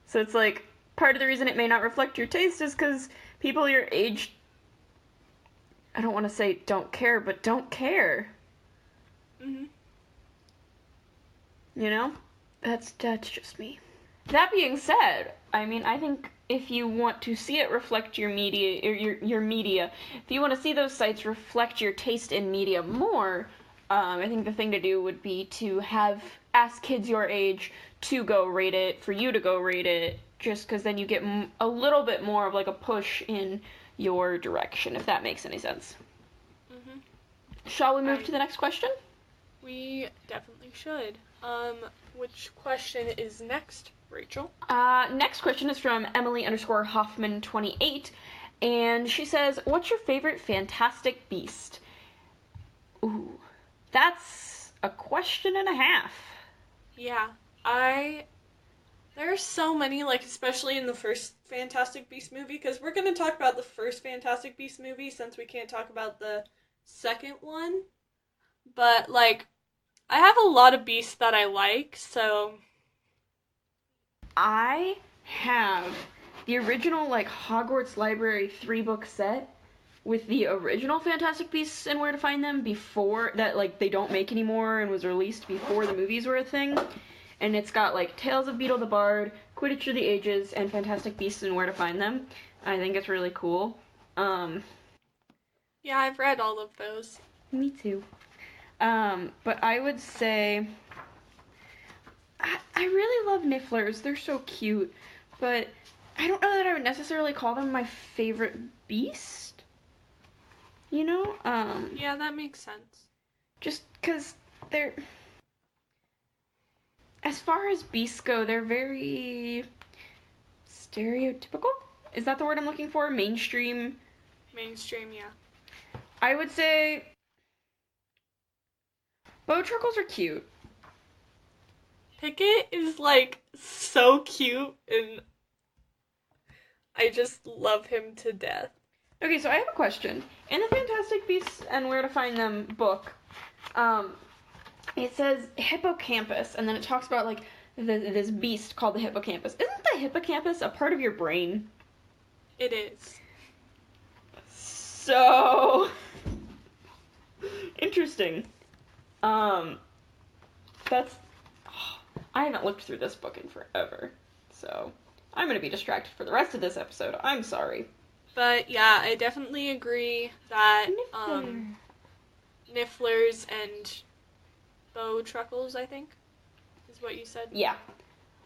So it's like, part of the reason it may not reflect your taste is because people your age, I don't want to say don't care, but don't care.
Mm-hmm.
You know? That's just me. That being said, I mean, I think if you want to see it reflect your media, or your media, if you want to see those sites reflect your taste in media more, I think the thing to do would be to ask kids your age to go rate it, for you to go rate it, just because then you get a little bit more of like a push in your direction, if that makes any sense.
Mm-hmm.
Shall we move to the next question?
We definitely should. Which question is next, Rachel?
Next question is from Emily_Hoffman28, and she says, "What's your favorite Fantastic Beast?" Ooh, that's a question and a half.
Yeah, there are so many, like, especially in the first Fantastic Beast movie, because we're going to talk about the first Fantastic Beast movie since we can't talk about the second one. But, like, I have a lot of beasts that I like, so...
I have the original, like, Hogwarts Library 3-book set with the original Fantastic Beasts and Where to Find Them before that, like, they don't make anymore and was released before the movies were a thing. And it's got, like, Tales of Beetle the Bard, Quidditch Through the Ages, and Fantastic Beasts and Where to Find Them. I think it's really cool.
Yeah, I've read all of those.
Me too. But I would say... I really love Nifflers. They're so cute. But I don't know that I would necessarily call them my favorite beast. You know?
Yeah, that makes sense.
Just because they're... As far as beasts go, they're very stereotypical? Is that the word I'm looking for? Mainstream?
Mainstream, yeah.
I would say Bowtruckles are cute.
Pickett is, like, so cute, and I just love him to death.
Okay, so I have a question. In the Fantastic Beasts and Where to Find Them book, it says hippocampus, and then it talks about, like, this beast called the hippocampus. Isn't the hippocampus a part of your brain?
It is.
So... interesting. That's... I haven't looked through this book in forever, so I'm gonna be distracted for the rest of this episode. I'm sorry.
But yeah, I definitely agree that Nifflers and Bowtruckles, I think, is what you said.
Yeah.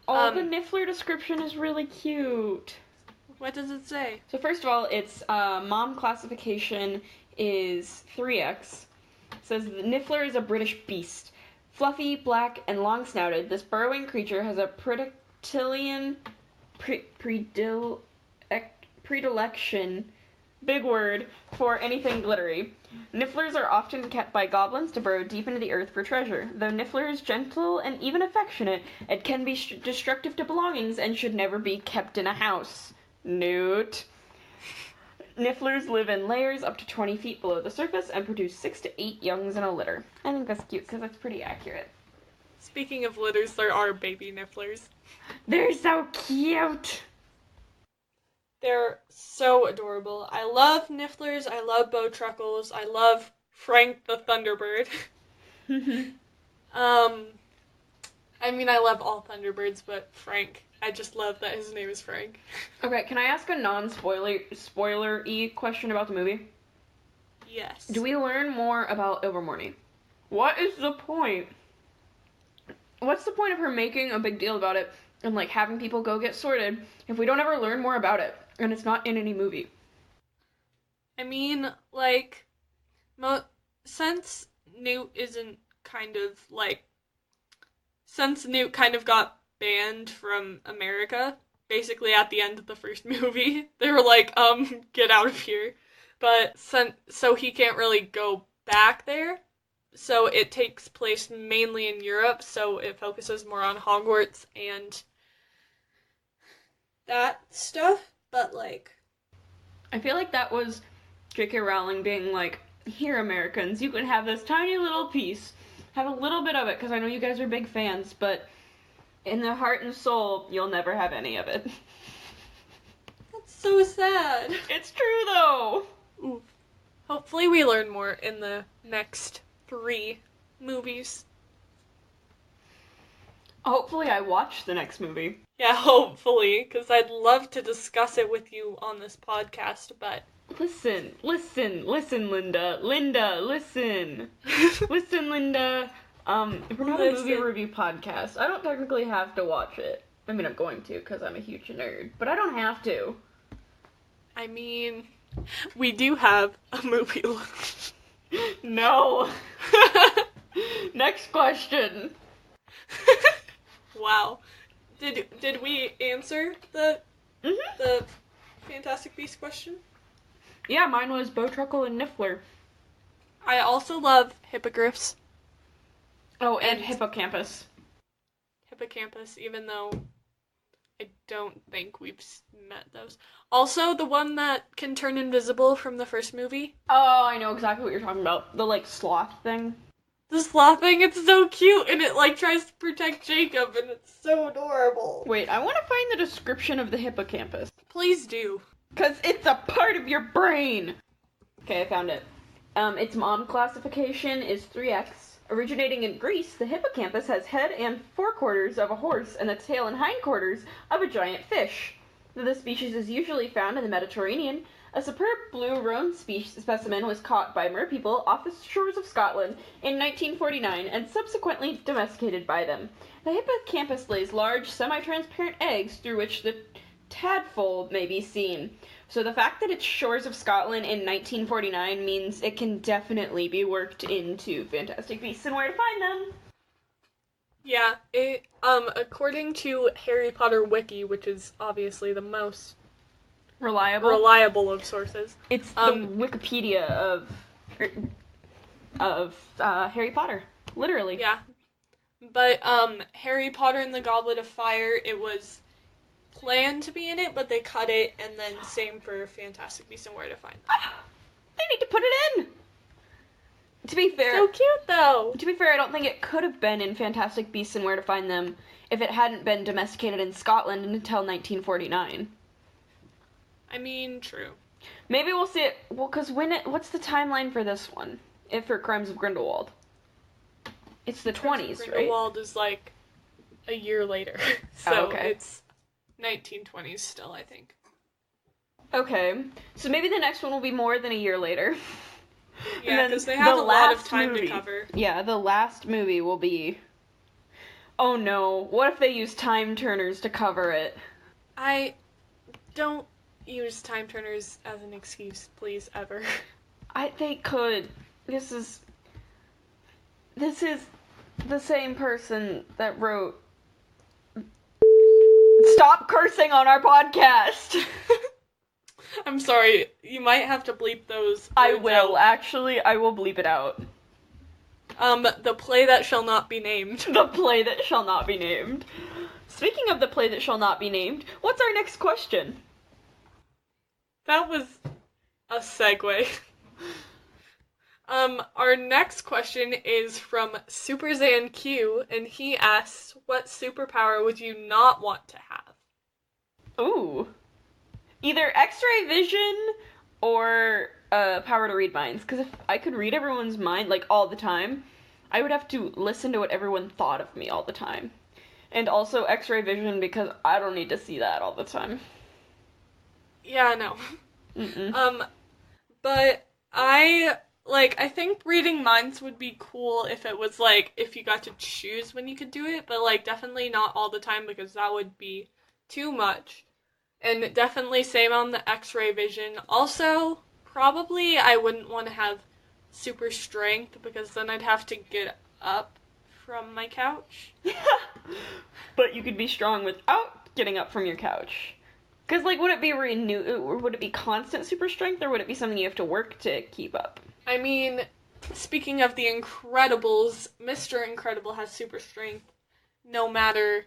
Oh, the Niffler description is really cute.
What does it say?
So first of all, its mom classification is 3X. It says the Niffler is a British beast. Fluffy, black, and long-snouted, this burrowing creature has a predilection, big word, for anything glittery. Nifflers are often kept by goblins to burrow deep into the earth for treasure. Though Niffler is gentle and even affectionate, it can be destructive to belongings and should never be kept in a house. Note. Nifflers live in layers up to 20 feet below the surface and produce 6 to 8 youngs in a litter. I think that's cute because that's pretty accurate.
Speaking of litters, there are baby Nifflers.
They're so cute!
They're so adorable. I love Nifflers, I love Bowtruckles, I love Frank the Thunderbird. I mean, I love all Thunderbirds, but Frank, I just love that his name is Frank.
Okay, can I ask a spoiler-y question about the movie?
Yes.
Do we learn more about Ilvermorny? What is the point? What's the point of her making a big deal about it and, like, having people go get sorted if we don't ever learn more about it and it's not in any movie?
I mean, like, since Newt isn't kind of, like, since Newt kind of got banned from America, basically at the end of the first movie, they were like, get out of here. But so he can't really go back there. So it takes place mainly in Europe, so it focuses more on Hogwarts and that stuff. But, like,
I feel like that was J.K. Rowling being like, here, Americans, you can have this tiny little piece. Have a little bit of it, because I know you guys are big fans, but in the heart and soul, you'll never have any of it.
That's so sad.
It's true, though!
Ooh. Hopefully we learn more in the next 3 movies.
Hopefully I watch the next movie.
Yeah, hopefully, because I'd love to discuss it with you on this podcast, but...
Listen, Linda. Linda, listen. Listen, Linda. We're not a movie review podcast. I don't technically have to watch it. I mean, I'm going to, because I'm a huge nerd, but I don't have to.
I mean, we do have a movie.
No. Next question.
Wow. Did we answer the Fantastic Beasts question?
Yeah, mine was Bowtruckle and Niffler.
I also love hippogriffs.
Oh, and Hippocampus.
Hippocampus, even though I don't think we've met those. Also, the one that can turn invisible from the first movie.
Oh, I know exactly what you're talking about. The, like, sloth thing.
The sloth thing, it's so cute, and it, like, tries to protect Jacob, and it's so adorable.
Wait, I want to find the description of the hippocampus.
Please do.
Because it's a part of your brain! Okay, I found it. Its mom classification is 3X. Originating in Greece, the hippocampus has head and forequarters of a horse and the tail and hindquarters of a giant fish. The species is usually found in the Mediterranean. A superb blue roan specimen was caught by merpeople off the shores of Scotland in 1949 and subsequently domesticated by them. The hippocampus lays large, semi-transparent eggs through which the tadpole may be seen. So the fact that it's shores of Scotland in 1949 means it can definitely be worked into Fantastic Beasts and Where to Find Them.
Yeah, according to Harry Potter Wiki, which is obviously the most reliable of sources.
It's the Wikipedia of Harry Potter, literally.
Yeah, but Harry Potter and the Goblet of Fire, it was planned to be in it, but they cut it, and then same for Fantastic Beasts and Where to Find Them.
They need to put it in! To be fair...
So cute, though!
To be fair, I don't think it could have been in Fantastic Beasts and Where to Find Them if it hadn't been domesticated in Scotland until 1949.
I mean, true.
Maybe we'll see it... Well, because what's the timeline for this one? If for Crimes of Grindelwald? It's the 20s, right?
Grindelwald is, like, a year later. So it's 1920s still, I think.
Okay. So maybe the next one will be more than a year later.
Yeah, because they have a lot of time to cover.
Yeah, the last movie will be... Oh no, what if they use time turners to cover it?
I don't use time turners as an excuse, please, ever.
They could. This is the same person that wrote... Stop cursing on our podcast!
I'm sorry, you might have to bleep those.
I will, actually, I will bleep it out.
The play that shall not be named.
The play that shall not be named. Speaking of the play that shall not be named, what's our next question?
That was a segue. Our next question is from Superzan Q, and he asks, what superpower would you not want to have?
Ooh. Either X-ray vision or power to read minds. Because if I could read everyone's mind, like, all the time, I would have to listen to what everyone thought of me all the time. And also X-ray vision because I don't need to see that all the time.
Yeah, no. But I think reading minds would be cool if it was, like, if you got to choose when you could do it, but, like, definitely not all the time because that would be too much. And definitely same on the X-ray vision. Also, probably I wouldn't want to have super strength because then I'd have to get up from my couch.
But you could be strong without getting up from your couch. Because, like, would it be constant super strength, or would it be something you have to work to keep up?
I mean, speaking of the Incredibles, Mr. Incredible has super strength. No matter,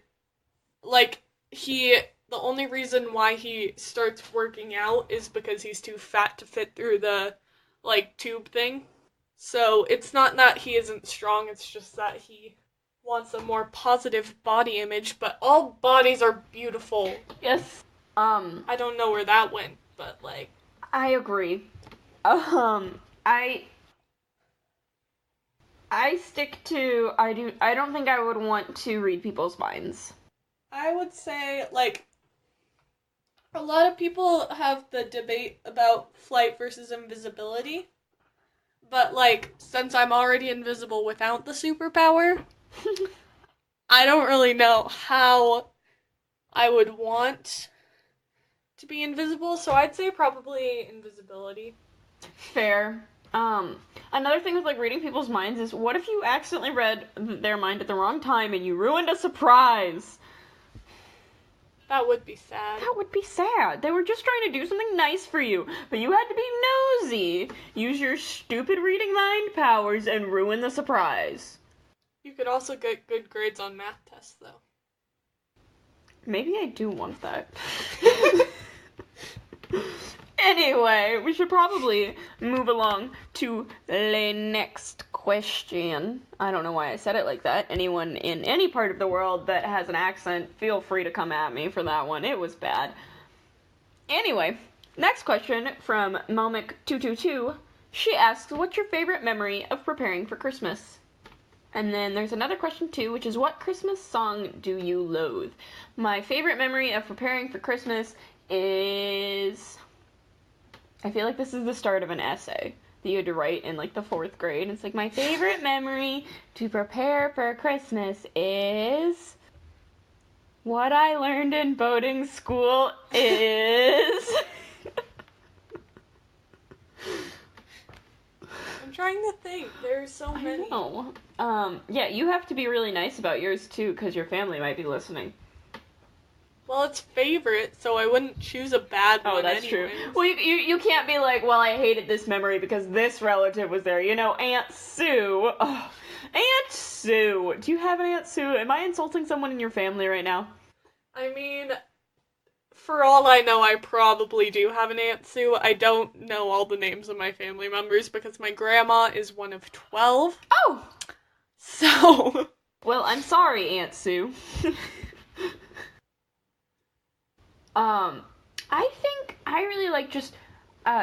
like, the only reason why he starts working out is because he's too fat to fit through the, like, tube thing. So it's not that he isn't strong, it's just that he wants a more positive body image, but all bodies are beautiful.
Yes.
I don't know where that went, but, like...
I agree. I stick to, I don't think I would want to read people's minds.
I would say, like, a lot of people have the debate about flight versus invisibility, but, like, since I'm already invisible without the superpower, I don't really know how I would want to be invisible, so I'd say probably invisibility.
Fair. Another thing with, like, reading people's minds is, what if you accidentally read their mind at the wrong time and you ruined a surprise?
That would be sad.
That would be sad. They were just trying to do something nice for you, but you had to be nosy. Use your stupid reading mind powers and ruin the surprise.
You could also get good grades on math tests, though.
Maybe I do want that. Anyway, we should probably move along to the next question. I don't know why I said it like that. Anyone in any part of the world that has an accent, feel free to come at me for that one. It was bad. Anyway, next question from Melmic222. She asks, what's your favorite memory of preparing for Christmas? And then there's another question too, which is, what Christmas song do you loathe? My favorite memory of preparing for Christmas is... I feel like this is the start of an essay that you had to write in, like, the 4th grade. It's like, my favorite memory to prepare for Christmas is... What I learned in boating school is...
I'm trying to think. There's so many.
I know. Yeah, you have to be really nice about yours, too, because your family might be listening.
Well, it's favorite, so I wouldn't choose a bad one.
Oh, that's
anyways.
true. Well, you can't be like, well, I hated this memory because this relative was there. You know, Aunt Sue. Oh, Aunt Sue. Do you have an Aunt Sue? Am I insulting someone in your family right now?
I mean, for all I know, I probably do have an Aunt Sue. I don't know all the names of my family members because my grandma is one of 12.
Oh!
So...
Well, I'm sorry, Aunt Sue. I think I really like just,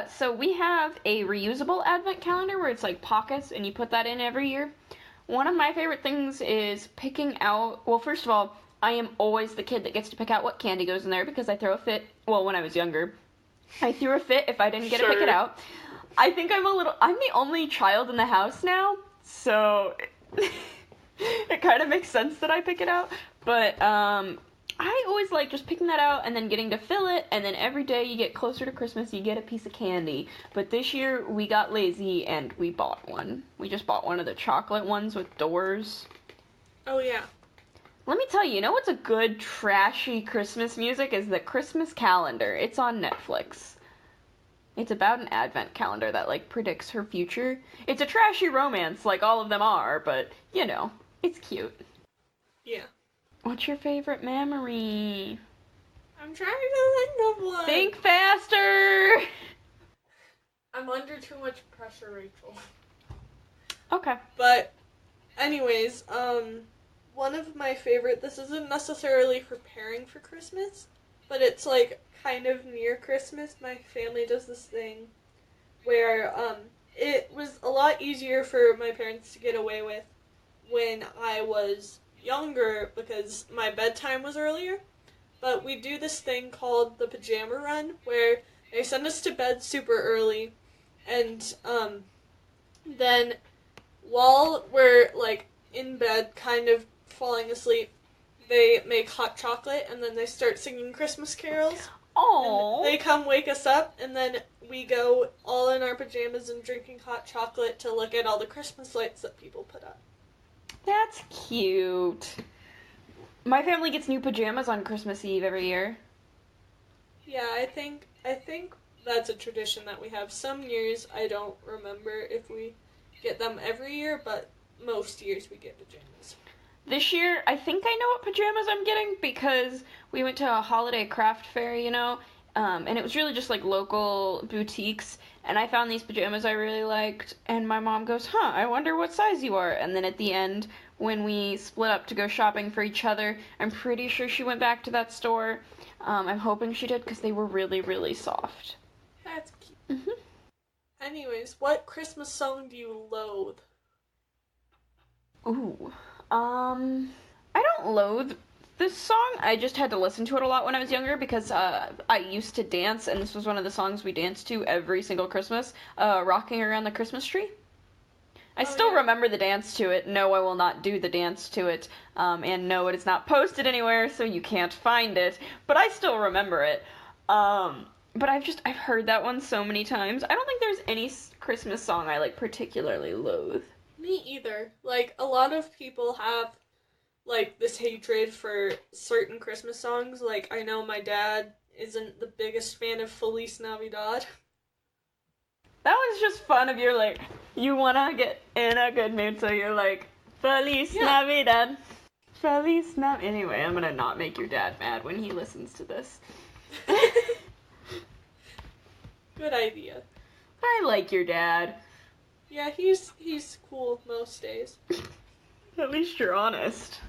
so we have a reusable advent calendar where it's like pockets and you put that in every year. One of my favorite things is picking out, well, first of all, I am always the kid that gets to pick out what candy goes in there because I throw a fit, well, when I was younger, I threw a fit if I didn't get to pick it out. I think I'm the only child in the house now, so it kind of makes sense that I pick it out, but, I always like just picking that out and then getting to fill it, and then every day you get closer to Christmas, you get a piece of candy. But this year, we got lazy and we bought one. We just bought one of the chocolate ones with doors.
Oh, yeah.
Let me tell you, you know what's a good trashy Christmas music is the Christmas calendar. It's on Netflix. It's about an advent calendar that, like, predicts her future. It's a trashy romance, like all of them are, but, you know, it's cute.
Yeah.
What's your favorite memory?
I'm trying to think of one.
Think faster!
I'm under too much pressure, Rachel.
Okay.
But, anyways, one of my favorite, this isn't necessarily preparing for Christmas, but it's, like, kind of near Christmas. My family does this thing where, it was a lot easier for my parents to get away with when I was younger because my bedtime was earlier, but we do this thing called the pajama run where they send us to bed super early, and then while we're like in bed kind of falling asleep, they make hot chocolate and then they start singing Christmas carols.
Aww.
They come wake us up, and then we go all in our pajamas and drinking hot chocolate to look at all the Christmas lights that people put up.
That's cute. My family gets new pajamas on Christmas Eve every year.
Yeah, I think that's a tradition that we have. Some years I don't remember if we get them every year, but most years we get pajamas.
This year, I think I know what pajamas I'm getting because we went to a holiday craft fair, and it was really just like local boutiques, and I found these pajamas I really liked, and my mom goes, I wonder what size you are, and then at the end, when we split up to go shopping for each other, I'm pretty sure she went back to that store. I'm hoping she did because they were really, really soft.
That's cute. Mm-hmm. Anyways, what Christmas song do you loathe?
Ooh. I don't loathe this song. I just had to listen to it a lot when I was younger because I used to dance, and this was one of the songs we danced to every single Christmas, Rocking Around the Christmas Tree. I still remember the dance to it. No, I will not do the dance to it. And no, it is not posted anywhere, so you can't find it. But I still remember it. But I've heard that one so many times. I don't think there's any Christmas song I, particularly loathe.
Me either. A lot of people have, this hatred for certain Christmas songs. I know my dad isn't the biggest fan of Feliz Navidad.
That was just fun if you're you wanna get in a good mood, so you're Feliz Navidad. Feliz Navidad. Anyway, I'm gonna not make your dad mad when he listens to this.
Good idea.
I like your dad.
Yeah, he's cool most days.
At least you're honest.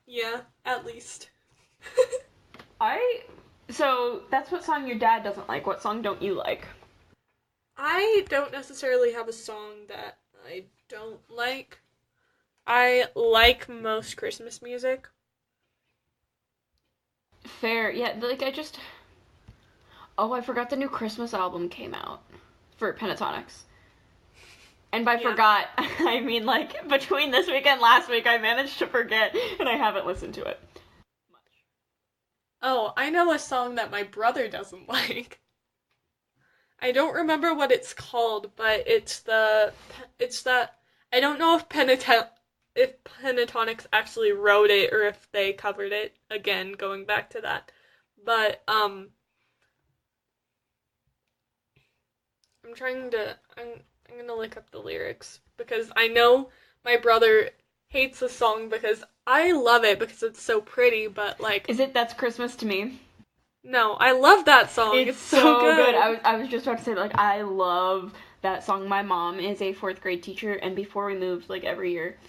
Yeah, at least.
So that's what song your dad doesn't like. What song don't you like?
I don't necessarily have a song that I don't like. I like most Christmas music.
Fair. Yeah, I forgot the new Christmas album came out for Pentatonix. And by forgot, I mean, between this week and last week, I managed to forget, and I haven't listened to it much.
Oh, I know a song that my brother doesn't like. I don't remember what it's called, but it's that, I don't know if Pentatonix actually wrote it or if they covered it, again, going back to that. But, I'm gonna look up the lyrics, because I know my brother hates the song because I love it because it's so pretty, but
Is it That's Christmas to Me?
No, I love that song. It's so good.
I was just about to say, I love that song. My mom is a 4th grade teacher, and before we moved, every year,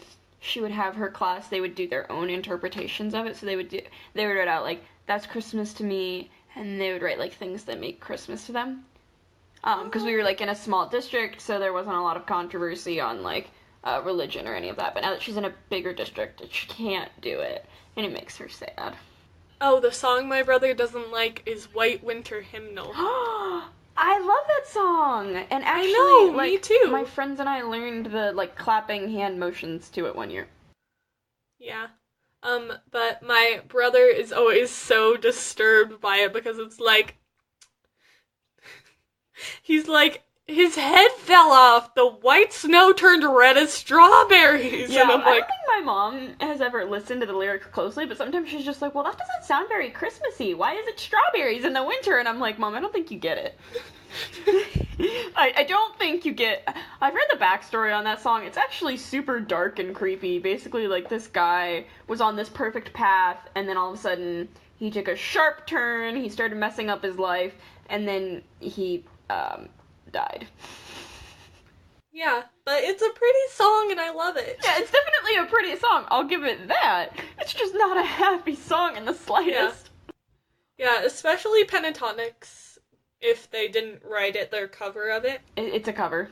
she would have her class, they would do their own interpretations of it, so they would write out, That's Christmas to Me, and they would write, things that make Christmas to them. Because we were, in a small district, so there wasn't a lot of controversy on, religion or any of that. But now that she's in a bigger district, she can't do it, and it makes her sad.
Oh, the song my brother doesn't like is White Winter Hymnal.
I love that song! And actually,
I know, me too.
My friends and I learned the, clapping hand motions to it one year.
Yeah. But my brother is always so disturbed by it because it's he's his head fell off. The white snow turned red as strawberries.
Yeah,
and I'm
I don't think my mom has ever listened to the lyrics closely, but sometimes she's just well, that doesn't sound very Christmassy. Why is it strawberries in the winter? And I'm Mom, I don't think you get it. I don't think you get... I've read the backstory on that song. It's actually super dark and creepy. Basically, this guy was on this perfect path, and then all of a sudden, he took a sharp turn, he started messing up his life, and then he, died.
Yeah, but it's a pretty song and I love it.
Yeah, it's definitely a pretty song. I'll give it that. It's just not a happy song in the slightest.
Yeah, especially Pentatonix, if they didn't write it, their cover of it.
It's a cover.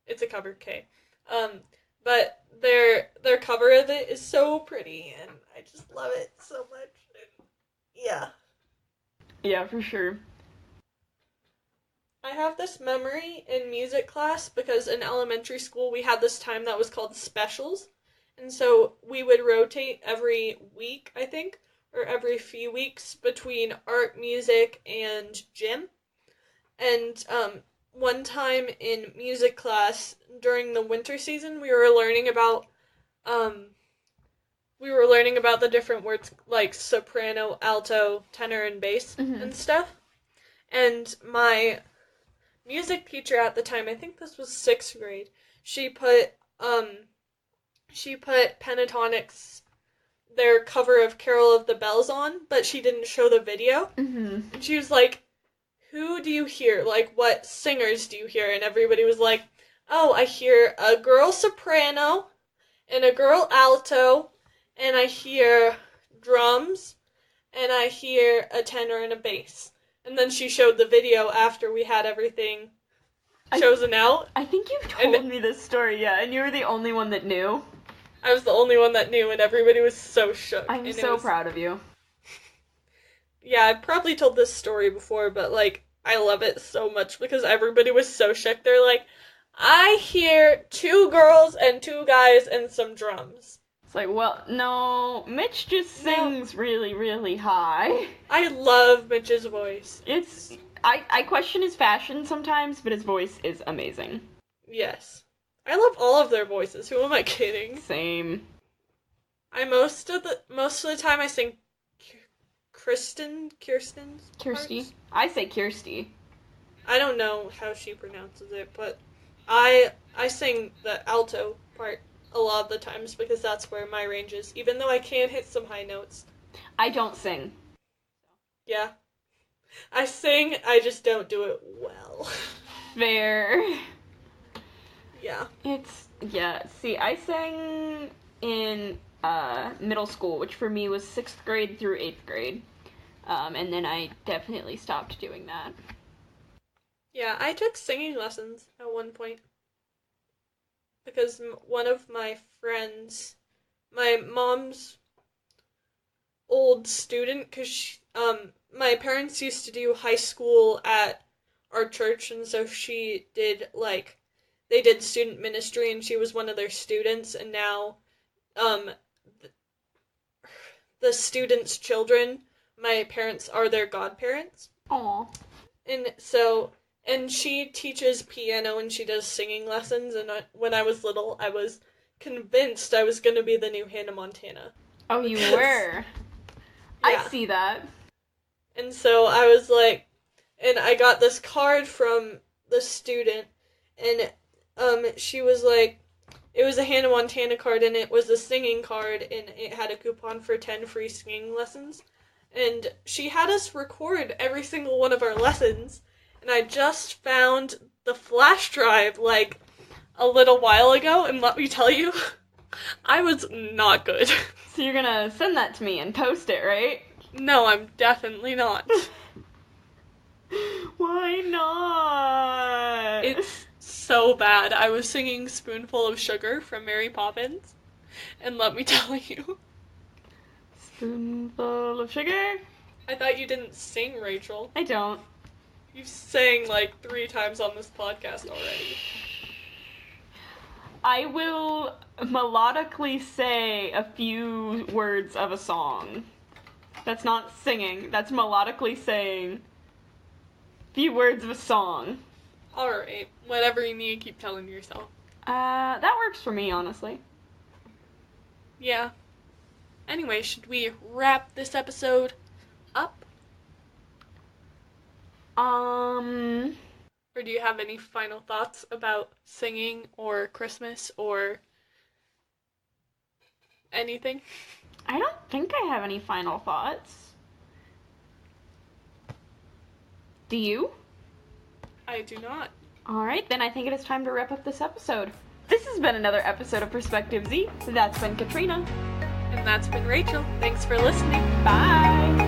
It's a cover, okay. But their cover of it is so pretty and I just love it so much. And yeah.
Yeah, for sure.
I have this memory in music class because in elementary school we had this time that was called specials. And so we would rotate every week, I think, or every few weeks between art, music, and gym. And one time in music class during the winter season, we were learning about we were learning about the different words like soprano, alto, tenor, and bass and stuff. And my music teacher at the time, I think this was 6th grade, she put Pentatonix, their cover of Carol of the Bells on, but she didn't show the video. And she was like, who do you hear? Like, what singers do you hear? And everybody was like, oh, I hear a girl soprano and a girl alto, and I hear drums, and I hear a tenor and a bass. And then she showed the video after we had everything chosen out.
I think you've told me this story, yeah, and you were the only one that knew.
I was the only one that knew, and everybody was so shook.
I'm so proud of you.
Yeah, I've probably told this story before, but, like, I love it so much because everybody was so shook. They're like, I hear 2 girls and 2 guys and some drums.
It's like, well, no, Mitch just sings really, really high.
I love Mitch's voice.
I question his fashion sometimes, but his voice is amazing.
Yes. I love all of their voices. Who am I kidding?
Same.
Most of the time I sing Kirsten's
Kirsty.
parts.
I say Kirsty.
I don't know how she pronounces it, but I sing the alto part a lot of the times because that's where my range is, even though I can hit some high notes.
I don't sing.
Yeah. I sing, I just don't do it well.
Fair.
Yeah.
See, I sang in middle school, which for me was 6th grade through 8th grade. And then I definitely stopped doing that.
Yeah, I took singing lessons at one point. Because one of my friends, my mom's old student, because my parents used to do high school at our church, and so she did, like, they did student ministry, and she was one of their students, and now, the students' children, my parents are their godparents.
Aww.
And she teaches piano, and she does singing lessons, and when I was little, I was convinced I was going to be the new Hannah Montana.
Oh, you were?
Yeah.
I see that.
And so I was like, and I got this card from the student, and she was like, it was a Hannah Montana card, and it was a singing card, and it had a coupon for 10 free singing lessons. And she had us record every single one of our lessons, and I just found the flash drive, like, a little while ago, and let me tell you, I was not good.
So you're gonna send that to me and post it, right?
No, I'm definitely not.
Why not?
It's so bad. I was singing Spoonful of Sugar from Mary Poppins, and let me tell you.
Spoonful of sugar?
I thought you didn't sing, Rachel.
I don't.
You've sang like 3 times on this podcast already.
I will melodically say a few words of a song. That's not singing. That's melodically saying a few words of a song.
Alright, whatever you need to keep telling yourself.
That works for me, honestly.
Yeah. Anyway, should we wrap this episode up? Or do you have any final thoughts about singing or Christmas or anything?
I don't think I have any final thoughts. Do you?
I do not.
Alright, then I think it is time to wrap up this episode. This has been another episode of Perspective Z. That's been Katrina.
And that's been Rachel. Thanks for listening.
Bye!